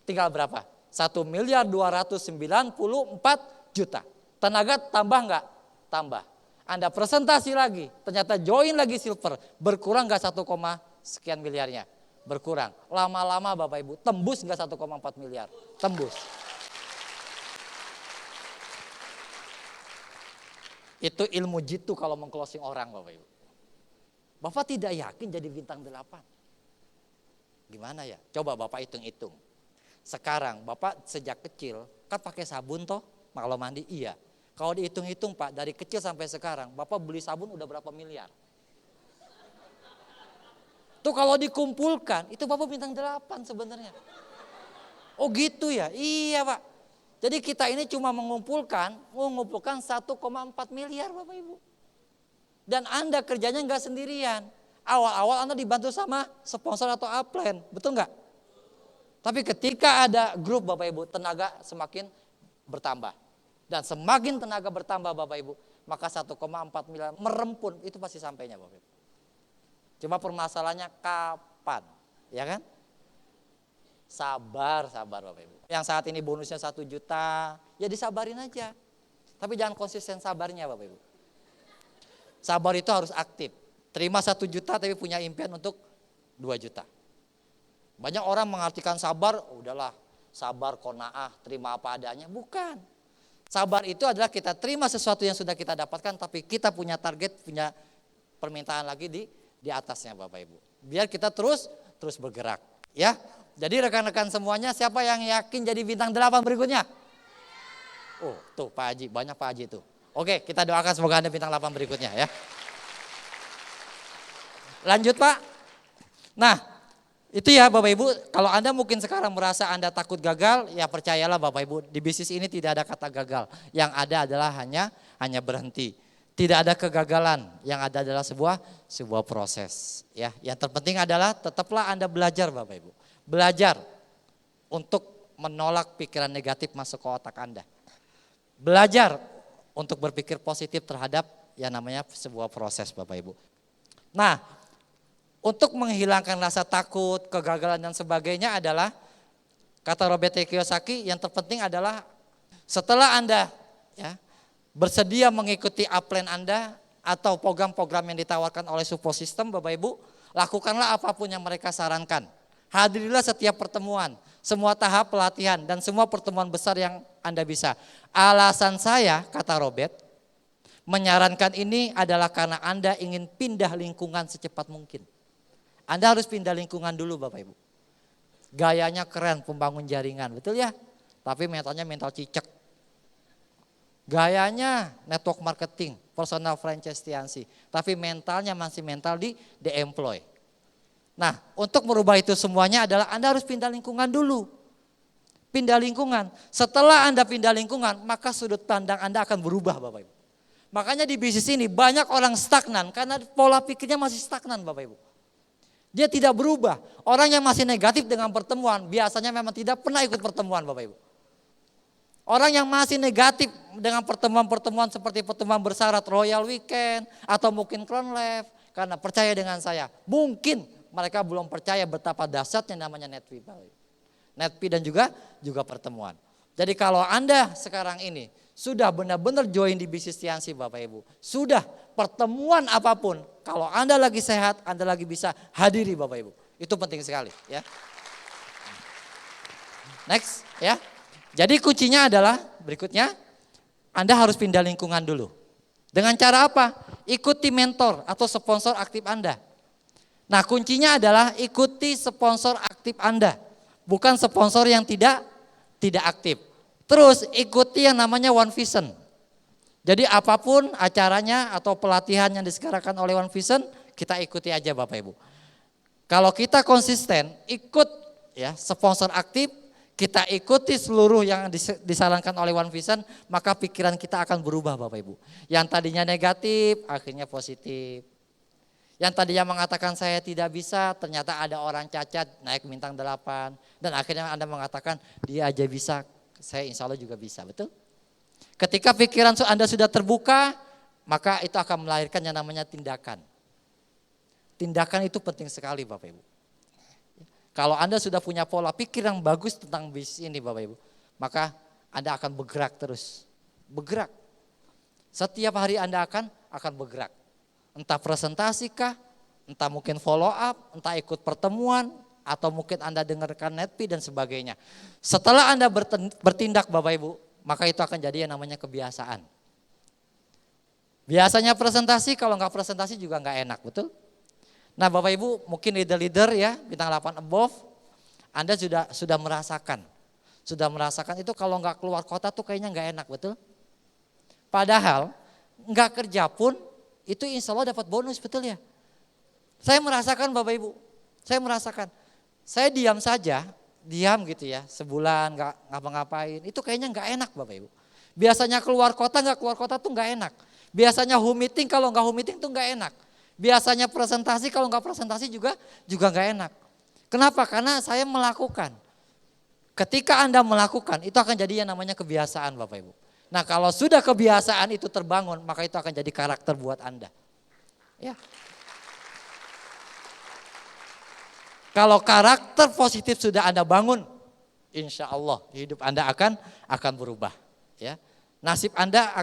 tinggal berapa? 1 miliar 294 juta. Tenaga tambah enggak? Tambah. Anda presentasi lagi, ternyata join lagi silver, berkurang enggak 1, sekian miliarnya? berkurang. Lama-lama Bapak Ibu, tembus nggak 1,4 miliar? Tembus. Itu ilmu jitu kalau meng-closing orang Bapak Ibu. Bapak tidak yakin jadi bintang 8. Gimana ya? Coba Bapak hitung-hitung. Sekarang Bapak sejak kecil kan pakai sabun toh, kalau mandi iya. Kalau dihitung-hitung Pak, dari kecil sampai sekarang Bapak beli sabun udah berapa miliar? Tuh kalau dikumpulkan itu Bapak bintang 8 sebenarnya. Oh gitu ya? Iya Pak. Jadi kita ini cuma mengumpulkan 1,4 miliar Bapak Ibu. Dan Anda kerjanya nggak sendirian. Awal-awal Anda dibantu sama sponsor atau upline, betul nggak? Tapi ketika ada grup Bapak Ibu, tenaga semakin bertambah. Dan semakin tenaga bertambah Bapak Ibu, maka 1,4 miliar merempun itu pasti sampainya Bapak Ibu. Cuma permasalahannya kapan, ya kan? Sabar Bapak Ibu. Yang saat ini bonusnya 1 juta, ya disabarin aja. Tapi jangan konsisten sabarnya Bapak Ibu. Sabar itu harus aktif. Terima 1 juta tapi punya impian untuk 2 juta. Banyak orang mengartikan sabar, udahlah sabar qanaah, terima apa adanya. Bukan. Sabar itu adalah kita terima sesuatu yang sudah kita dapatkan, tapi kita punya target, punya permintaan lagi di atasnya Bapak Ibu. Biar kita terus bergerak, ya. Jadi rekan-rekan semuanya, siapa yang yakin jadi bintang 8 berikutnya? Oh, tuh Pak Haji, banyak Pak Haji tuh. Oke, kita doakan semoga Anda bintang 8 berikutnya ya. Lanjut Pak. Nah, itu ya Bapak Ibu, kalau Anda mungkin sekarang merasa Anda takut gagal, ya percayalah Bapak Ibu, di bisnis ini tidak ada kata gagal. Yang ada adalah hanya berhenti. Tidak ada kegagalan, yang ada adalah sebuah proses. Ya, yang terpenting adalah tetaplah Anda belajar Bapak Ibu. Belajar untuk menolak pikiran negatif masuk ke otak Anda. Belajar untuk berpikir positif terhadap yang namanya sebuah proses Bapak Ibu. Nah, untuk menghilangkan rasa takut, kegagalan dan sebagainya adalah, kata Robert T. Kiyosaki, yang terpenting adalah setelah Anda ya, bersedia mengikuti upline Anda atau program-program yang ditawarkan oleh support system Bapak Ibu, lakukanlah apapun yang mereka sarankan. Hadirilah setiap pertemuan, semua tahap pelatihan dan semua pertemuan besar yang Anda bisa. Alasan saya, kata Robert, menyarankan ini adalah karena Anda ingin pindah lingkungan secepat mungkin. Anda harus pindah lingkungan dulu Bapak Ibu. Gayanya keren, pembangun jaringan, betul ya? Tapi mentalnya mental cicak. Gayanya network marketing, personal franchise Tiansi. Tapi mentalnya masih mental di employ. Nah, untuk merubah itu semuanya adalah Anda harus pindah lingkungan dulu. Pindah lingkungan. Setelah Anda pindah lingkungan, maka sudut pandang Anda akan berubah Bapak Ibu. Makanya di bisnis ini banyak orang stagnan karena pola pikirnya masih stagnan Bapak Ibu. Dia tidak berubah. Orang yang masih negatif dengan pertemuan biasanya memang tidak pernah ikut pertemuan Bapak Ibu. Orang yang masih negatif dengan pertemuan-pertemuan seperti pertemuan bersyarat Royal Weekend atau mungkin Crown Life, karena percaya dengan saya, mungkin mereka belum percaya betapa dahsyatnya namanya Netpi, dan juga pertemuan. Jadi kalau Anda sekarang ini sudah benar-benar join di bisnis Tiansi Bapak Ibu, sudah pertemuan apapun, kalau Anda lagi sehat, Anda lagi bisa hadiri Bapak Ibu. Itu penting sekali ya. Next ya. Jadi kuncinya adalah berikutnya, Anda harus pindah lingkungan dulu. Dengan cara apa? Ikuti mentor atau sponsor aktif Anda. Nah kuncinya adalah ikuti sponsor aktif Anda, bukan sponsor yang tidak aktif. Terus ikuti yang namanya One Vision. Jadi apapun acaranya atau pelatihan yang diselenggarakan oleh One Vision, kita ikuti aja Bapak Ibu. Kalau kita konsisten ikut ya sponsor aktif, kita ikuti seluruh yang disarankan oleh One Vision, maka pikiran kita akan berubah Bapak Ibu. Yang tadinya negatif, akhirnya positif. Yang tadinya mengatakan saya tidak bisa, ternyata ada orang cacat naik bintang 8. Dan akhirnya Anda mengatakan dia aja bisa, saya insya Allah juga bisa, betul? Ketika pikiran Anda sudah terbuka, maka itu akan melahirkan yang namanya tindakan. Tindakan itu penting sekali Bapak Ibu. Kalau Anda sudah punya pola pikir yang bagus tentang bisnis ini Bapak Ibu, maka Anda akan bergerak terus. Bergerak. Setiap hari Anda akan bergerak. Entah presentasi kah, entah mungkin follow up, entah ikut pertemuan, atau mungkin Anda dengarkan Netpi dan sebagainya. Setelah Anda bertindak Bapak Ibu, maka itu akan jadi yang namanya kebiasaan. Biasanya presentasi, kalau nggak presentasi juga nggak enak, betul? Nah Bapak Ibu mungkin leader-leader ya, bintang 8 above, Anda sudah merasakan. Sudah merasakan itu kalau nggak keluar kota tuh kayaknya nggak enak, betul? Padahal nggak kerja pun itu insya Allah dapat bonus, betul ya? Saya merasakan Bapak Ibu, saya merasakan. Saya diam saja, diam gitu ya, sebulan nggak ngapa-ngapain, itu kayaknya nggak enak Bapak Ibu. Biasanya keluar kota nggak keluar kota tuh nggak enak. Biasanya home meeting kalau nggak home meeting tuh nggak enak. Biasanya presentasi kalau nggak presentasi juga nggak enak. Kenapa? Karena saya melakukan. Ketika Anda melakukan itu akan jadi yang namanya kebiasaan Bapak Ibu. Nah kalau sudah kebiasaan itu terbangun maka itu akan jadi karakter buat Anda. Ya. Kalau karakter positif sudah Anda bangun, insya Allah hidup Anda akan berubah. Ya. Nasib Anda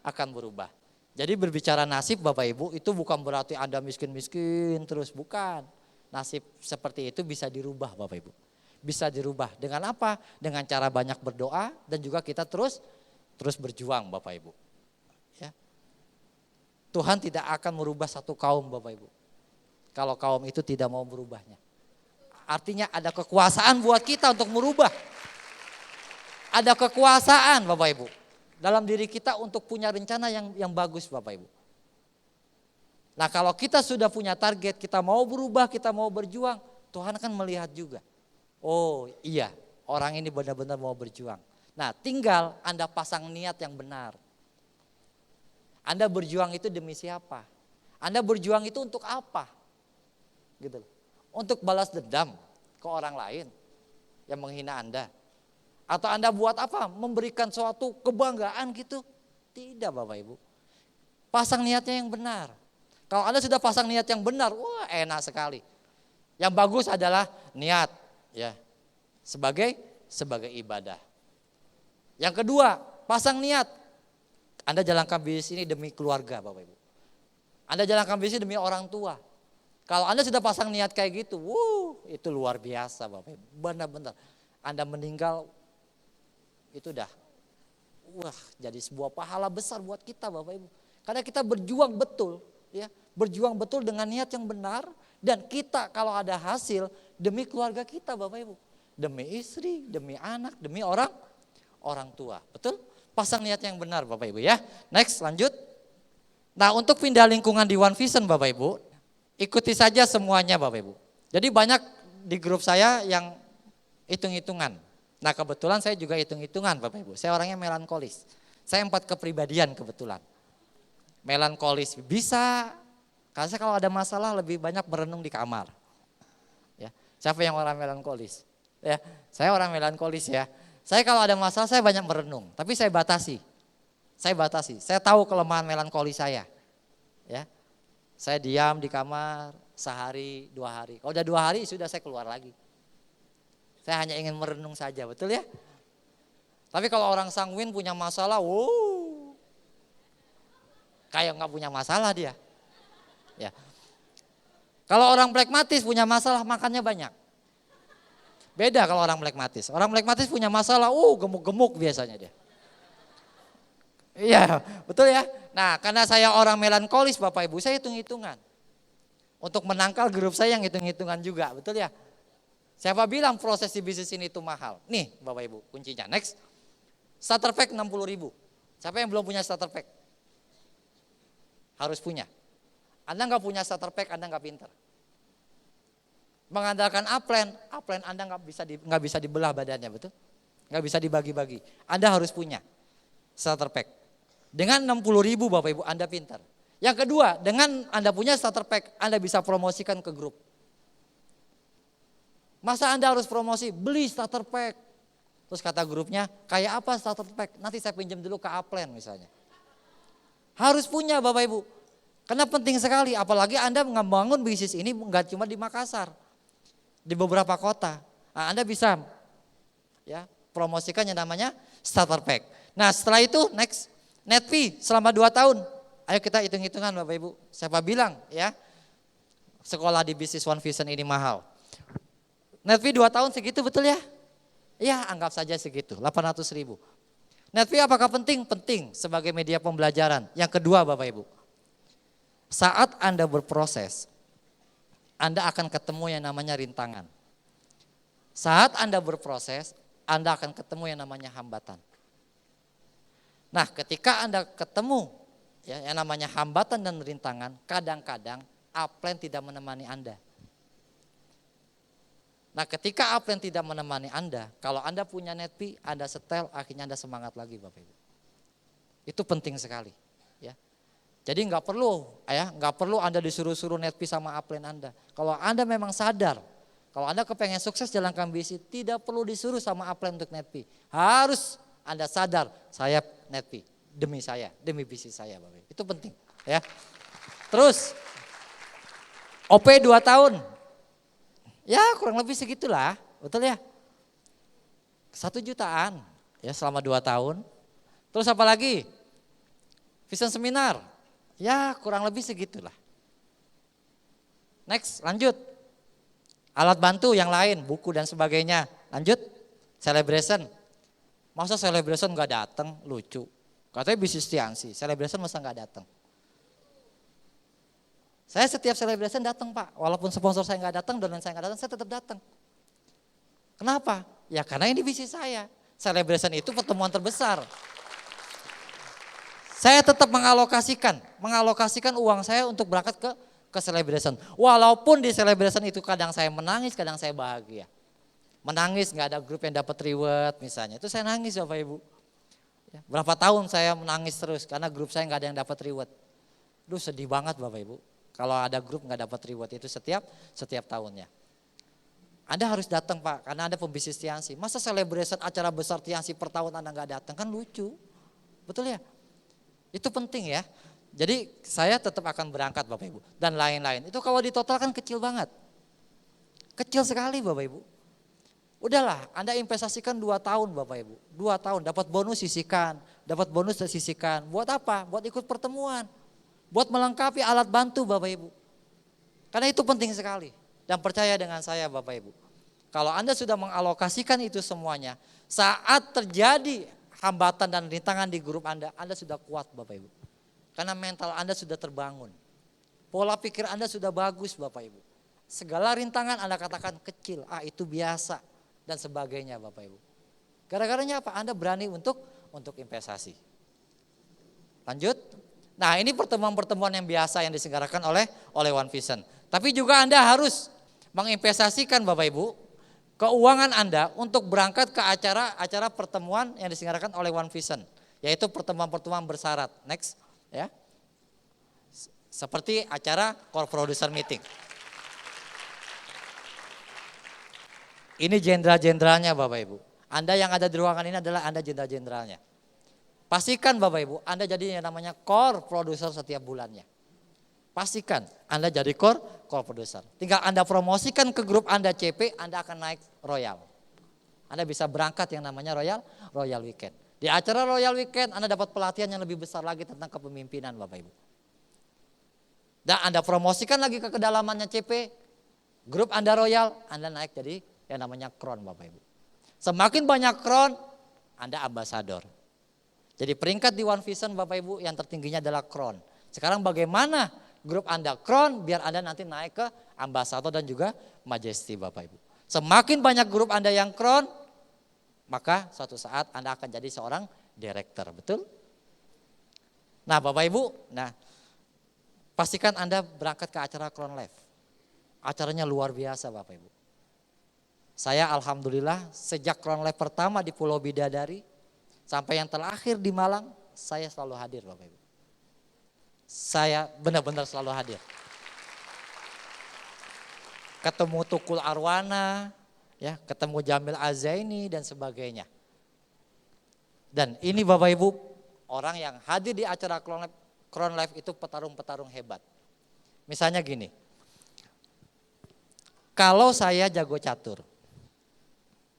akan berubah. Jadi berbicara nasib Bapak Ibu itu bukan berarti Anda miskin-miskin terus, bukan. Nasib seperti itu bisa dirubah Bapak Ibu. Bisa dirubah dengan apa? Dengan cara banyak berdoa dan juga kita terus berjuang Bapak Ibu. Ya. Tuhan tidak akan merubah satu kaum Bapak Ibu. Kalau kaum itu tidak mau berubahnya. Artinya ada kekuasaan buat kita untuk merubah. Ada kekuasaan Bapak Ibu. Dalam diri kita untuk punya rencana yang bagus Bapak Ibu. Nah kalau kita sudah punya target, kita mau berubah, kita mau berjuang, Tuhan akan melihat juga. Oh iya, orang ini benar-benar mau berjuang. Nah tinggal Anda pasang niat yang benar. Anda berjuang itu demi siapa? Anda berjuang itu untuk apa? Gitu loh. Untuk balas dendam ke orang lain yang menghina Anda. Atau Anda buat apa? Memberikan suatu kebanggaan gitu? Tidak Bapak Ibu. Pasang niatnya yang benar. Kalau Anda sudah pasang niat yang benar, wah enak sekali. Yang bagus adalah niat ya. Sebagai ibadah. Yang kedua, pasang niat. Anda jalankan bisnis ini demi keluarga Bapak Ibu. Anda jalankan bisnis demi orang tua. Kalau Anda sudah pasang niat kayak gitu, itu luar biasa Bapak Ibu. Benar-benar. Anda meninggal itu jadi sebuah pahala besar buat kita Bapak Ibu. Karena kita berjuang betul, ya, berjuang betul dengan niat yang benar dan kita kalau ada hasil demi keluarga kita Bapak Ibu, demi istri, demi anak, demi orang tua, betul? Pasang niat yang benar Bapak Ibu ya. Next lanjut. Nah untuk pindah lingkungan di One Vision Bapak Ibu, ikuti saja semuanya Bapak Ibu. Jadi banyak di grup saya yang hitung-hitungan. Nah kebetulan saya juga hitung-hitungan Bapak Ibu. Saya orangnya melankolis. Saya 4 kepribadian kebetulan. Melankolis bisa, karena saya kalau ada masalah lebih banyak merenung di kamar. Ya, siapa yang orang melankolis? Ya, saya orang melankolis ya. Saya kalau ada masalah saya banyak merenung, tapi saya batasi. Saya tahu kelemahan melankolis saya. Ya, saya diam di kamar sehari, 2 hari. Kalau udah 2 hari sudah saya keluar lagi. Saya hanya ingin merenung saja, betul ya? Tapi kalau orang sanguin punya masalah, kayak nggak punya masalah dia. Ya. Kalau orang pragmatis punya masalah makannya banyak. Beda kalau orang pragmatis. Orang pragmatis punya masalah, gemuk-gemuk biasanya dia. Iya, betul ya. Nah, karena saya orang melankolis Bapak Ibu, saya hitung-hitungan. Untuk menangkal grup saya yang hitung-hitungan juga, betul ya? Siapa bilang proses di bisnis ini itu mahal? Nih Bapak Ibu kuncinya. Next. Starter pack 60.000. Siapa yang belum punya starter pack? Harus punya. Anda nggak punya starter pack, Anda nggak pintar. Mengandalkan upline Anda nggak bisa dibelah badannya, betul? Nggak bisa dibagi-bagi. Anda harus punya starter pack. Dengan 60.000 Bapak Ibu Anda pintar. Yang kedua, dengan Anda punya starter pack, Anda bisa promosikan ke grup. Masa Anda harus promosi, beli starter pack. Terus kata grupnya, kayak apa starter pack? Nanti saya pinjam dulu ke upline misalnya. Harus punya Bapak Ibu. Karena penting sekali, apalagi Anda membangun bisnis ini enggak cuma di Makassar. Di beberapa kota. Nah, Anda bisa ya promosikan yang namanya starter pack. Nah setelah itu next, Netpi selama 2 tahun. Ayo kita hitung-hitungan Bapak Ibu. Siapa bilang ya sekolah di bisnis One Vision ini mahal. Net fee 2 tahun segitu betul ya? Ya anggap saja segitu, 800.000. Net fee apakah penting? Penting sebagai media pembelajaran. Yang kedua Bapak Ibu, saat Anda berproses, Anda akan ketemu yang namanya rintangan. Saat Anda berproses, Anda akan ketemu yang namanya hambatan. Nah ketika Anda ketemu ya, yang namanya hambatan dan rintangan, kadang-kadang upline tidak menemani Anda. Nah ketika upline tidak menemani Anda, kalau Anda punya net fee, Anda setel, akhirnya Anda semangat lagi Bapak Ibu. Itu penting sekali. Ya. Jadi nggak perlu Anda disuruh-suruh net fee sama upline Anda. Kalau Anda memang sadar, kalau Anda kepengen sukses jalankan bisnis, tidak perlu disuruh sama upline untuk net fee. Harus Anda sadar, saya net fee demi saya, demi bisnis saya Bapak Ibu. Itu penting. Ya. Terus, OP 2 tahun. Ya kurang lebih segitulah, betul ya? 1 jutaan ya selama 2 tahun. Terus apa lagi? Vision seminar, ya kurang lebih segitulah. Next, lanjut. Alat bantu yang lain, buku dan sebagainya. Lanjut, celebration. Masa celebration gak datang, lucu. Katanya bisnis Tiansi, celebration masa gak datang. Saya setiap celebration datang Pak, walaupun sponsor saya nggak datang, downline saya nggak datang, saya tetap datang. Kenapa? Ya karena ini bisnis saya. Celebration itu pertemuan terbesar. Saya tetap mengalokasikan uang saya untuk berangkat ke celebration. Walaupun di celebration itu kadang saya menangis, kadang saya bahagia. Menangis nggak ada grup yang dapat reward misalnya, itu saya nangis Bapak Ibu. Ya, berapa tahun saya menangis terus karena grup saya nggak ada yang dapat reward. Duh sedih banget Bapak Ibu. Kalau ada grup nggak dapat reward itu setiap tahunnya. Anda harus datang Pak, karena Anda pembisnis Tiansi. Masa celebration acara besar Tiansi per tahun Anda nggak datang, kan lucu. Betul ya? Itu penting ya. Jadi saya tetap akan berangkat Bapak Ibu. Dan lain-lain. Itu kalau ditotal kan kecil banget. Kecil sekali Bapak Ibu. Udahlah, Anda investasikan 2 tahun Bapak Ibu. 2 tahun, dapat bonus sisihkan. Dapat bonus sisihkan. Buat apa? Buat ikut pertemuan. Buat melengkapi alat bantu Bapak Ibu. Karena itu penting sekali. Dan percaya dengan saya Bapak Ibu. Kalau Anda sudah mengalokasikan itu semuanya, saat terjadi hambatan dan rintangan di grup Anda sudah kuat Bapak Ibu. Karena mental Anda sudah terbangun. Pola pikir Anda sudah bagus Bapak Ibu. Segala rintangan Anda katakan kecil, itu biasa dan sebagainya Bapak Ibu. Gara-garanya apa? Anda berani untuk investasi. Lanjut. Nah ini pertemuan-pertemuan yang biasa yang diselenggarakan oleh One Vision. Tapi juga Anda harus menginvestasikan Bapak Ibu keuangan Anda untuk berangkat ke acara pertemuan yang diselenggarakan oleh One Vision. Yaitu pertemuan-pertemuan bersyarat. Next ya. Seperti acara core producer meeting. Ini jenderal-jenderalnya Bapak Ibu. Anda yang ada di ruangan ini adalah Anda jenderal-jenderalnya. Pastikan Bapak Ibu, Anda jadi yang namanya core producer setiap bulannya. Pastikan Anda jadi core producer. Tinggal Anda promosikan ke grup Anda CP, Anda akan naik Royal. Anda bisa berangkat yang namanya Royal Weekend. Di acara Royal Weekend Anda dapat pelatihan yang lebih besar lagi tentang kepemimpinan Bapak Ibu. Dan Anda promosikan lagi ke kedalamannya CP, grup Anda Royal, Anda naik jadi yang namanya Crown Bapak Ibu. Semakin banyak Crown, Anda ambasador. Jadi peringkat di One Vision Bapak Ibu yang tertingginya adalah Crown. Sekarang bagaimana grup Anda Crown biar Anda nanti naik ke ambasador dan juga majesty Bapak Ibu. Semakin banyak grup Anda yang Crown, maka suatu saat Anda akan jadi seorang director, betul? Nah Bapak Ibu, pastikan Anda berangkat ke acara Crown Live. Acaranya luar biasa Bapak Ibu. Saya alhamdulillah sejak Crown Live pertama di Pulau Bidadari, sampai yang terakhir di Malang, saya selalu hadir Bapak Ibu. Saya benar-benar selalu hadir. Ketemu Tukul Arwana, ya, ketemu Jamil Azaini dan sebagainya. Dan ini Bapak Ibu, orang yang hadir di acara Crown Live itu petarung-petarung hebat. Misalnya gini, kalau saya jago catur,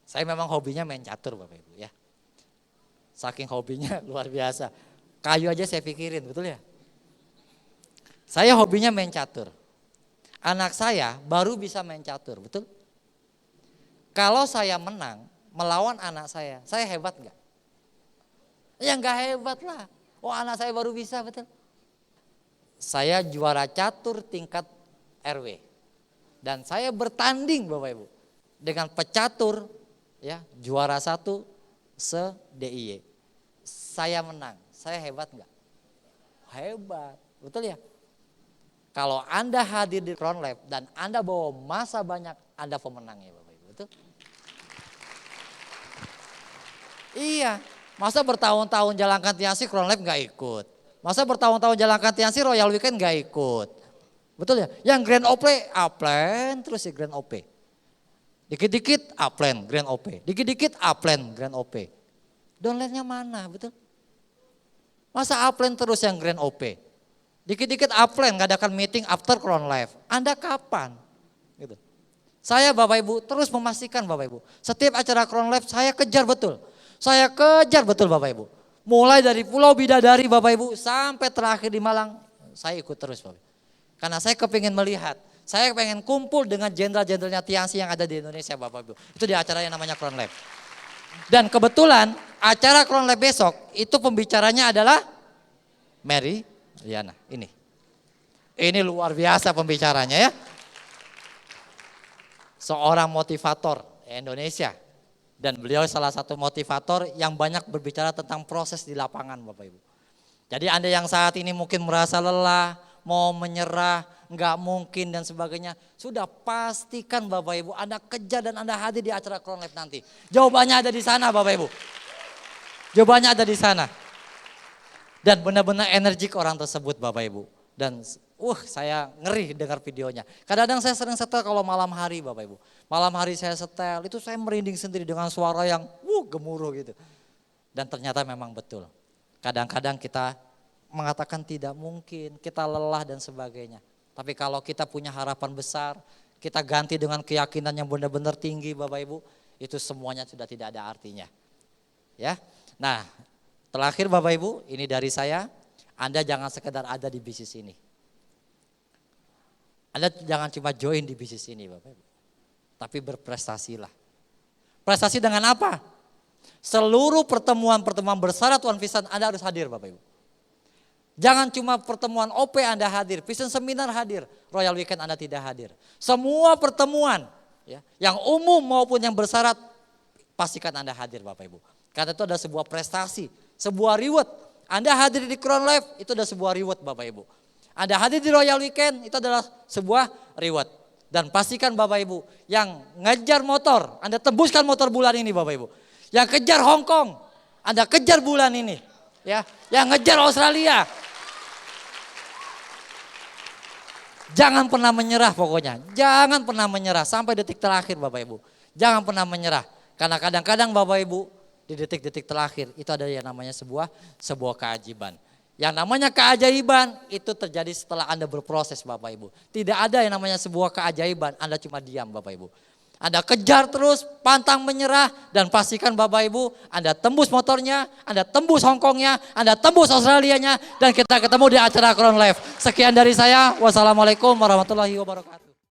saya memang hobinya main catur Bapak Ibu ya. Saking hobinya luar biasa. Kayu aja saya pikirin, betul ya? Saya hobinya main catur. Anak saya baru bisa main catur, betul? Kalau saya menang melawan anak saya hebat nggak? Ya nggak hebat lah. Oh anak saya baru bisa, betul. Saya juara catur tingkat RW. Dan saya bertanding Bapak Ibu dengan pecatur ya juara 1 se-DIY. Saya menang. Saya hebat nggak? Hebat, betul ya? Kalau Anda hadir di Crown Lab dan Anda bawa masa banyak, Anda pemenangnya Bapak Ibu, betul? Iya, masa bertahun-tahun jalankan tiansi Crown Lab nggak ikut? Masa bertahun-tahun jalankan tiansi Royal Weekend nggak ikut? Betul ya? Yang Grand OP, upland terus ya Grand OP. Dikit-dikit upland, Grand OP. Dikit-dikit upland, Grand OP. Downline-nya mana, betul? Masa upland terus yang Grand OP? Dikit-dikit upland, ngadakan meeting after Crown Life. Anda kapan? Gitu. Saya Bapak Ibu terus memastikan Bapak Ibu. Setiap acara Crown Life saya kejar betul. Saya kejar betul Bapak Ibu. Mulai dari Pulau Bidadari Bapak Ibu sampai terakhir di Malang. Saya ikut terus Bapak Ibu. Karena saya kepingin melihat. Saya pengen kumpul dengan jenderal-jenderalnya tiansi yang ada di Indonesia Bapak Ibu. Itu di acara yang namanya Crown Life. Dan kebetulan acara Crown Life besok itu pembicaranya adalah Mary Riana ini. Ini luar biasa pembicaranya ya. Seorang motivator Indonesia. Dan beliau salah satu motivator yang banyak berbicara tentang proses di lapangan Bapak Ibu. Jadi Anda yang saat ini mungkin merasa lelah, mau menyerah, nggak mungkin dan sebagainya. Sudah pastikan Bapak Ibu Anda kejar dan Anda hadir di acara Crown Life nanti. Jawabannya ada di sana Bapak Ibu. Jawabannya ada di sana. Dan benar-benar energik orang tersebut Bapak Ibu. Dan saya ngeri dengar videonya. Kadang-kadang saya sering setel kalau malam hari Bapak Ibu. Malam hari saya setel, itu saya merinding sendiri dengan suara yang gemuruh gitu. Dan ternyata memang betul. Kadang-kadang kita mengatakan tidak mungkin, kita lelah dan sebagainya. Tapi kalau kita punya harapan besar, kita ganti dengan keyakinan yang benar-benar tinggi Bapak Ibu, itu semuanya sudah tidak ada artinya. Ya. Nah, terakhir Bapak Ibu, ini dari saya, Anda jangan sekedar ada di bisnis ini. Anda jangan cuma join di bisnis ini Bapak Ibu. Tapi berprestasilah. Prestasi dengan apa? Seluruh pertemuan-pertemuan bersyarat One Vision Anda harus hadir Bapak Ibu. Jangan cuma pertemuan OP Anda hadir, Vision Seminar hadir, Royal Weekend Anda tidak hadir. Semua pertemuan ya, yang umum maupun yang bersyarat pastikan Anda hadir Bapak Ibu. Karena itu ada sebuah prestasi, sebuah reward. Anda hadir di Crown Life itu ada sebuah reward Bapak Ibu. Anda hadir di Royal Weekend itu adalah sebuah reward. Dan pastikan Bapak Ibu yang ngejar motor, Anda tembuskan motor bulan ini Bapak Ibu. Yang kejar Hong Kong, Anda kejar bulan ini. Ya, yang ngejar Australia. Jangan pernah menyerah pokoknya. Jangan pernah menyerah sampai detik terakhir Bapak Ibu. Jangan pernah menyerah. Karena kadang-kadang Bapak Ibu di detik-detik terakhir itu ada yang namanya sebuah keajaiban. Yang namanya keajaiban itu terjadi setelah Anda berproses Bapak Ibu. Tidak ada yang namanya sebuah keajaiban, Anda cuma diam Bapak Ibu. Anda kejar terus, pantang menyerah dan pastikan Bapak Ibu Anda tembus motornya, Anda tembus Hongkongnya, Anda tembus Australianya dan kita ketemu di acara Crown Life. Sekian dari saya, wassalamualaikum warahmatullahi wabarakatuh.